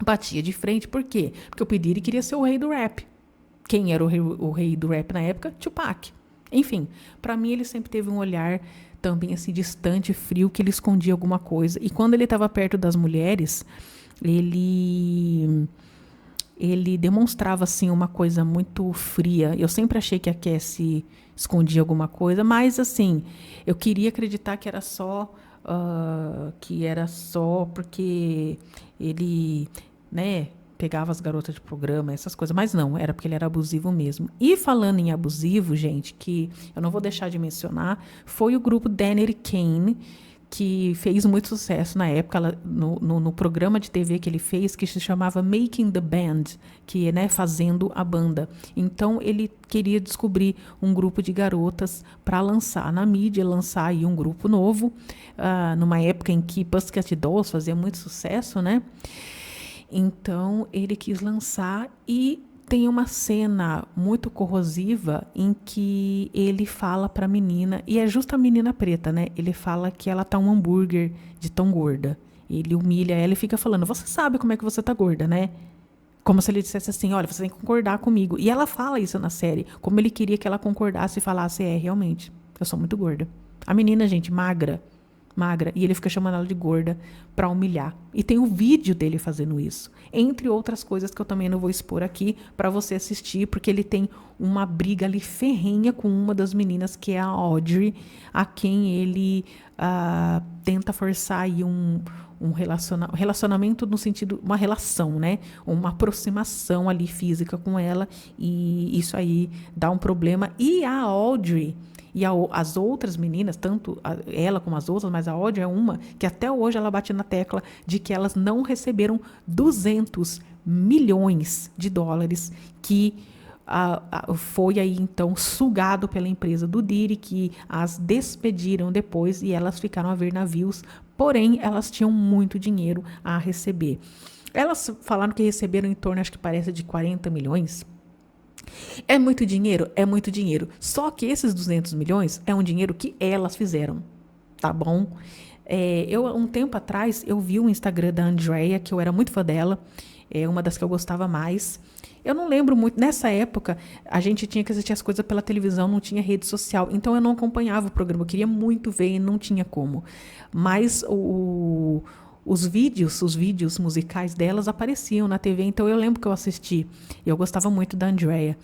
batia de frente. Por quê? Porque o P. Diddy queria ser o rei do rap. Quem era o rei do rap na época? Tupac. Enfim, para mim ele sempre teve um olhar também assim distante, frio, que ele escondia alguma coisa. E quando ele estava perto das mulheres, ele demonstrava assim uma coisa muito fria. Eu sempre achei que a Cassie escondia alguma coisa, mas assim, eu queria acreditar que era só porque ele, né, pegava as garotas de programa, essas coisas, mas não, era porque ele era abusivo mesmo. E falando em abusivo, gente, que eu não vou deixar de mencionar, foi o grupo Danity Kane, que fez muito sucesso na época, no programa de TV que ele fez, que se chamava Making the Band, que é, né, fazendo a banda. Então, ele queria descobrir um grupo de garotas para lançar na mídia, lançar aí um grupo novo, numa época em que Pussycat Dolls fazia muito sucesso, né? Então, ele quis lançar e tem uma cena muito corrosiva em que ele fala para a menina, e é justo a menina preta, né? Ele fala que ela tá um hambúrguer de tão gorda. Ele humilha ela e fica falando, você sabe como é que você tá gorda, né? Como se ele dissesse assim, olha, você tem que concordar comigo. E ela fala isso na série, como ele queria que ela concordasse e falasse, realmente, eu sou muito gorda. A menina, gente, magra, e ele fica chamando ela de gorda para humilhar. E tem o vídeo dele fazendo isso, entre outras coisas que eu também não vou expor aqui para você assistir, porque ele tem uma briga ali ferrenha com uma das meninas, que é a Audrey, a quem ele tenta forçar aí um relacionamento no sentido, uma relação, né? Uma aproximação ali física com ela, e isso aí dá um problema. E a Audrey e as outras meninas, tanto ela como as outras, mas a Audrey é uma que até hoje ela bate na tecla de que elas não receberam 200 milhões de dólares que foi aí então sugado pela empresa do Diddy, que as despediram depois e elas ficaram a ver navios, porém elas tinham muito dinheiro a receber. Elas falaram que receberam em torno, acho que parece, de 40 milhões. É muito dinheiro? É muito dinheiro. Só que esses 200 milhões é um dinheiro que elas fizeram, tá bom? Um tempo atrás, eu vi o Instagram da Andrea, que eu era muito fã dela, uma das que eu gostava mais. Eu não lembro muito, nessa época, a gente tinha que assistir as coisas pela televisão, não tinha rede social, então eu não acompanhava o programa, eu queria muito ver e não tinha como. Mas os vídeos musicais delas apareciam na TV, então eu lembro que eu assisti. Eu gostava muito da Andrea.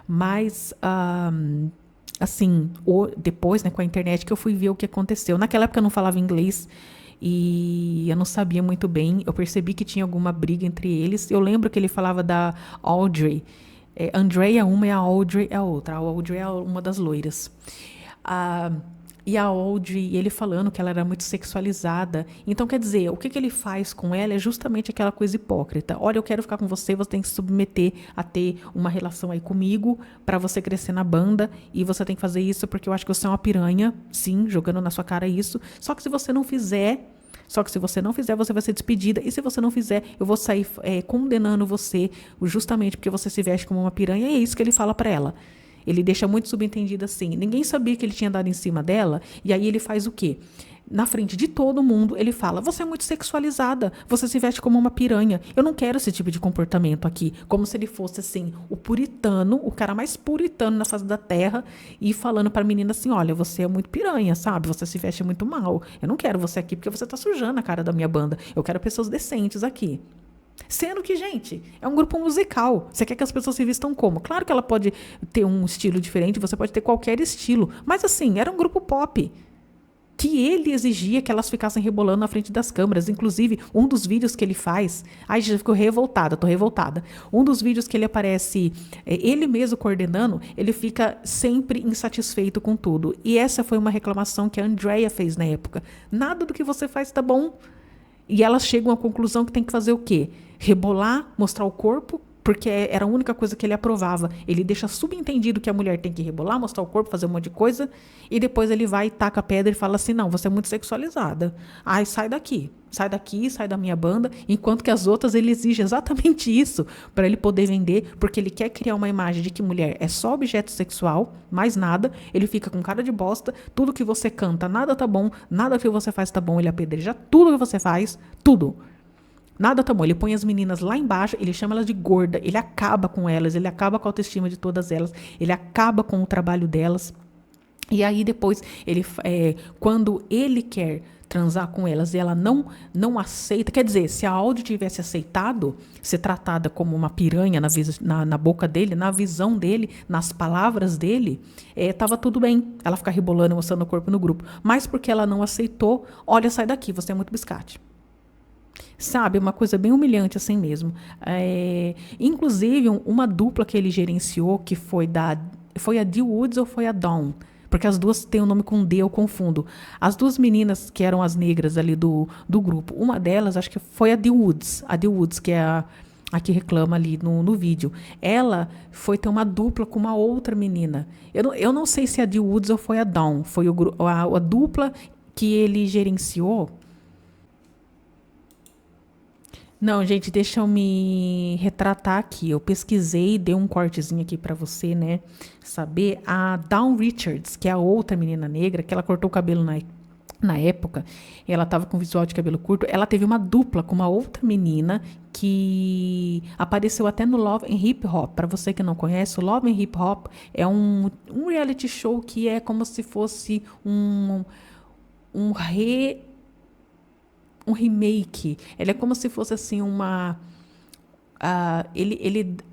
Mas, assim, depois, né, com a internet, que eu fui ver o que aconteceu. Naquela época eu não falava inglês e eu não sabia muito bem. Eu percebi que tinha alguma briga entre eles. Eu lembro que ele falava da Audrey. Andrea uma e a Audrey é a outra. A Audrey é uma das loiras. Ah, e a Audrey, ele falando que ela era muito sexualizada. Então, quer dizer, o que ele faz com ela é justamente aquela coisa hipócrita. Olha, eu quero ficar com você, você tem que se submeter a ter uma relação aí comigo para você crescer na banda e você tem que fazer isso porque eu acho que você é uma piranha, sim, jogando na sua cara isso. Só que se você não fizer, você vai ser despedida. E se você não fizer, eu vou sair condenando você justamente porque você se veste como uma piranha. E é isso que ele fala para ela. Ele deixa muito subentendido assim. Ninguém sabia que ele tinha dado em cima dela. E aí ele faz o quê? Na frente de todo mundo, ele fala: você é muito sexualizada, você se veste como uma piranha. Eu não quero esse tipo de comportamento aqui. Como se ele fosse, assim, o puritano, o cara mais puritano na face da terra, e falando pra menina assim: olha, você é muito piranha, sabe? Você se veste muito mal. Eu não quero você aqui porque você tá sujando a cara da minha banda. Eu quero pessoas decentes aqui. Sendo que, gente, é um grupo musical. Você quer que as pessoas se vistam como? Claro que ela pode ter um estilo diferente, você pode ter qualquer estilo. Mas, assim, era um grupo pop. Que ele exigia que elas ficassem rebolando na frente das câmeras. Inclusive, um dos vídeos que ele faz... Ai, já ficou revoltada, tô revoltada. Um dos vídeos que ele aparece, ele mesmo coordenando, ele fica sempre insatisfeito com tudo. E essa foi uma reclamação que a Andrea fez na época. Nada do que você faz tá bom. E elas chegam à conclusão que tem que fazer o quê? Rebolar, mostrar o corpo, porque era a única coisa que ele aprovava. Ele deixa subentendido que a mulher tem que rebolar, mostrar o corpo, fazer um monte de coisa, e depois ele vai, taca a pedra e fala assim: não, você é muito sexualizada. Ai, sai daqui, sai da minha banda. Enquanto que as outras, ele exige exatamente isso para ele poder vender, porque ele quer criar uma imagem de que mulher é só objeto sexual, mais nada. Ele fica com cara de bosta, tudo que você canta, nada tá bom, nada que você faz tá bom, ele apedreja tudo que você faz, tudo. Nada tá bom. Ele põe as meninas lá embaixo, ele chama elas de gorda, ele acaba com elas, ele acaba com a autoestima de todas elas, ele acaba com o trabalho delas. E aí depois, quando ele quer transar com elas e ela não aceita, quer dizer, se a Audrey tivesse aceitado ser tratada como uma piranha na boca dele, na visão dele, nas palavras dele, tava tudo bem ela ficar rebolando, mostrando o corpo no grupo. Mas porque ela não aceitou, olha, sai daqui, você é muito biscate. Sabe, uma coisa bem humilhante assim mesmo. Inclusive, uma dupla que ele gerenciou, que foi a Dee Woods ou foi a Dawn? Porque as duas têm o nome com D, eu confundo. As duas meninas que eram as negras ali do grupo, uma delas, acho que foi a Dee Woods, que é a que reclama ali no vídeo. Ela foi ter uma dupla com uma outra menina. Eu não sei se é a Dee Woods ou foi a Dawn. Foi a dupla que ele gerenciou. Não, gente, deixa eu me retratar aqui. Eu pesquisei, dei um cortezinho aqui pra você, né, saber. A Dawn Richards, que é a outra menina negra, que ela cortou o cabelo na época, ela tava com visual de cabelo curto, ela teve uma dupla com uma outra menina que apareceu até no Love and Hip Hop. Pra você que não conhece, o Love and Hip Hop é um reality show que é como se fosse um remake. Ele é como se fosse assim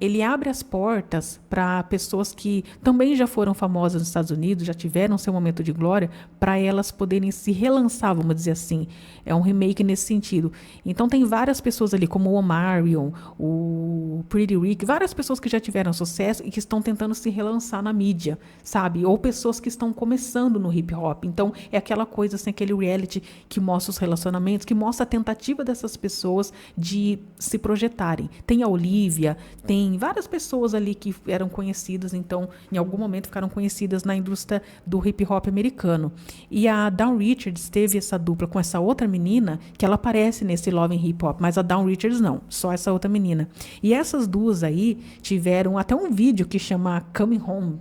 ele abre as portas para pessoas que também já foram famosas nos Estados Unidos, já tiveram seu momento de glória, para elas poderem se relançar, vamos dizer assim. É um remake nesse sentido. Então tem várias pessoas ali, como o Omarion, o Pretty Rick, várias pessoas que já tiveram sucesso e que estão tentando se relançar na mídia, sabe? Ou pessoas que estão começando no hip hop. Então é aquela coisa assim, aquele reality que mostra os relacionamentos, que mostra a tentativa dessas pessoas de se projetarem. Tem a Olivia, tem várias pessoas ali que eram conhecidas, então, em algum momento ficaram conhecidas na indústria do hip hop americano. E a Dawn Richards teve essa dupla com essa outra menina, que ela aparece nesse Love and Hip Hop, mas a Dawn Richards não, só essa outra menina. E essas duas aí tiveram até um vídeo que chama Coming Home,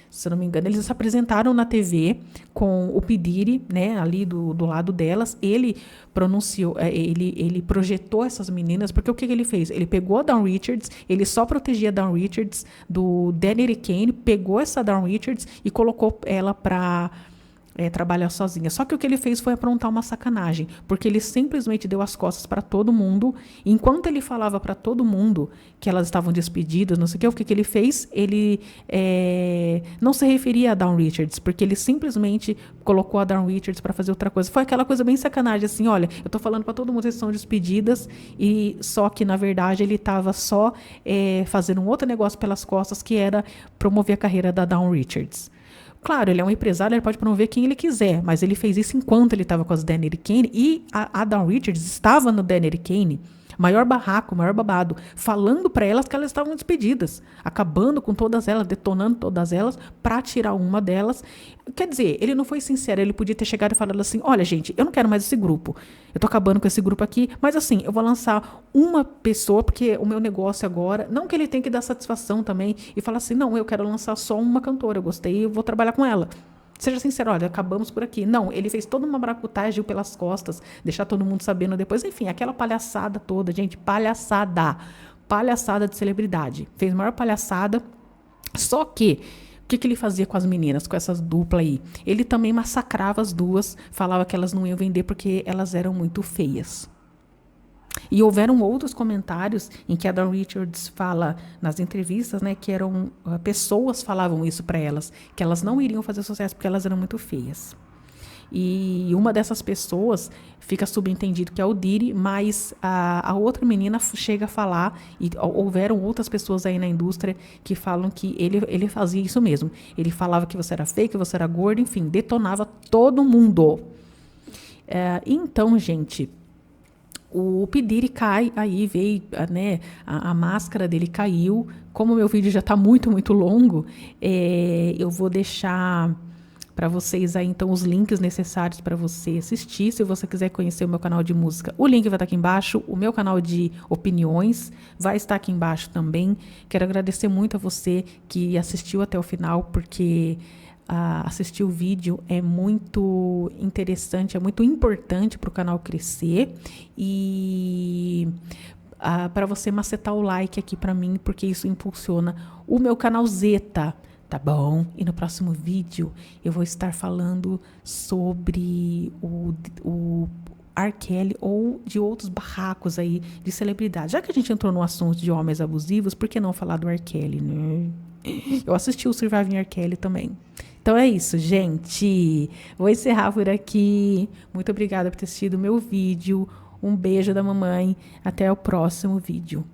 se eu não me engano. Eles se apresentaram na TV com o P. Diddy, né, ali do lado delas. Ele ele projetou essas meninas, porque o que ele fez? Ele pegou a Dawn Richards, ele só protegia a Dawn Richards do Danny Kane, pegou essa Dawn Richards e colocou ela para trabalhar sozinha. Só que o que ele fez foi aprontar uma sacanagem, porque ele simplesmente deu as costas para todo mundo. E enquanto ele falava para todo mundo que elas estavam despedidas, não sei o que ele fez? Ele não se referia a Dawn Richards, porque ele simplesmente colocou a Dawn Richards para fazer outra coisa. Foi aquela coisa bem sacanagem, assim, olha, eu tô falando para todo mundo que eles são despedidas, e só que, na verdade, ele estava só fazendo um outro negócio pelas costas, que era promover a carreira da Dawn Richards. Claro, ele é um empresário, ele pode promover quem ele quiser, mas ele fez isso enquanto ele estava com as Danity Kane, e a Dawn Richards estava no Danity Kane, maior barraco, maior babado, falando para elas que elas estavam despedidas, acabando com todas elas, detonando todas elas, para tirar uma delas. Quer dizer, ele não foi sincero, ele podia ter chegado e falado assim, olha gente, eu não quero mais esse grupo, eu tô acabando com esse grupo aqui, mas assim, eu vou lançar uma pessoa, porque o meu negócio agora, não que ele tenha que dar satisfação também, e falar assim, não, eu quero lançar só uma cantora, eu gostei, eu vou trabalhar com ela. Seja sincero, olha, acabamos por aqui. Não, ele fez toda uma maracutagem pelas costas, deixar todo mundo sabendo depois. Enfim, aquela palhaçada toda, gente, palhaçada. Palhaçada de celebridade. Fez a maior palhaçada. Só que, o que ele fazia com as meninas, com essas duplas aí? Ele também massacrava as duas, falava que elas não iam vender porque elas eram muito feias. E houveram outros comentários em que a Dawn Richards fala nas entrevistas, né, que eram pessoas falavam isso para elas, que elas não iriam fazer sucesso porque elas eram muito feias. E uma dessas pessoas fica subentendido que é o Diddy, mas a outra menina chega a falar, e houveram outras pessoas aí na indústria que falam que ele fazia isso mesmo. Ele falava que você era feia, que você era gorda, enfim, detonava todo mundo. Então, gente, o P. Diddy cai, aí veio, né, a máscara dele caiu. Como o meu vídeo já está muito, muito longo, eu vou deixar para vocês aí, então, os links necessários para você assistir. Se você quiser conhecer o meu canal de música, o link vai estar aqui embaixo. O meu canal de opiniões vai estar aqui embaixo também. Quero agradecer muito a você que assistiu até o final, porque assistir o vídeo é muito interessante, é muito importante para o canal crescer. E para você macetar o like aqui para mim, porque isso impulsiona o meu canal Zeta, tá bom? E no próximo vídeo eu vou estar falando sobre o R. Kelly ou de outros barracos aí de celebridade. Já que a gente entrou no assunto de homens abusivos, por que não falar do R. Kelly, né? Eu assisti o Surviving R. Kelly também. Então é isso, gente. Vou encerrar por aqui. Muito obrigada por ter assistido o meu vídeo. Um beijo da mamãe. Até o próximo vídeo.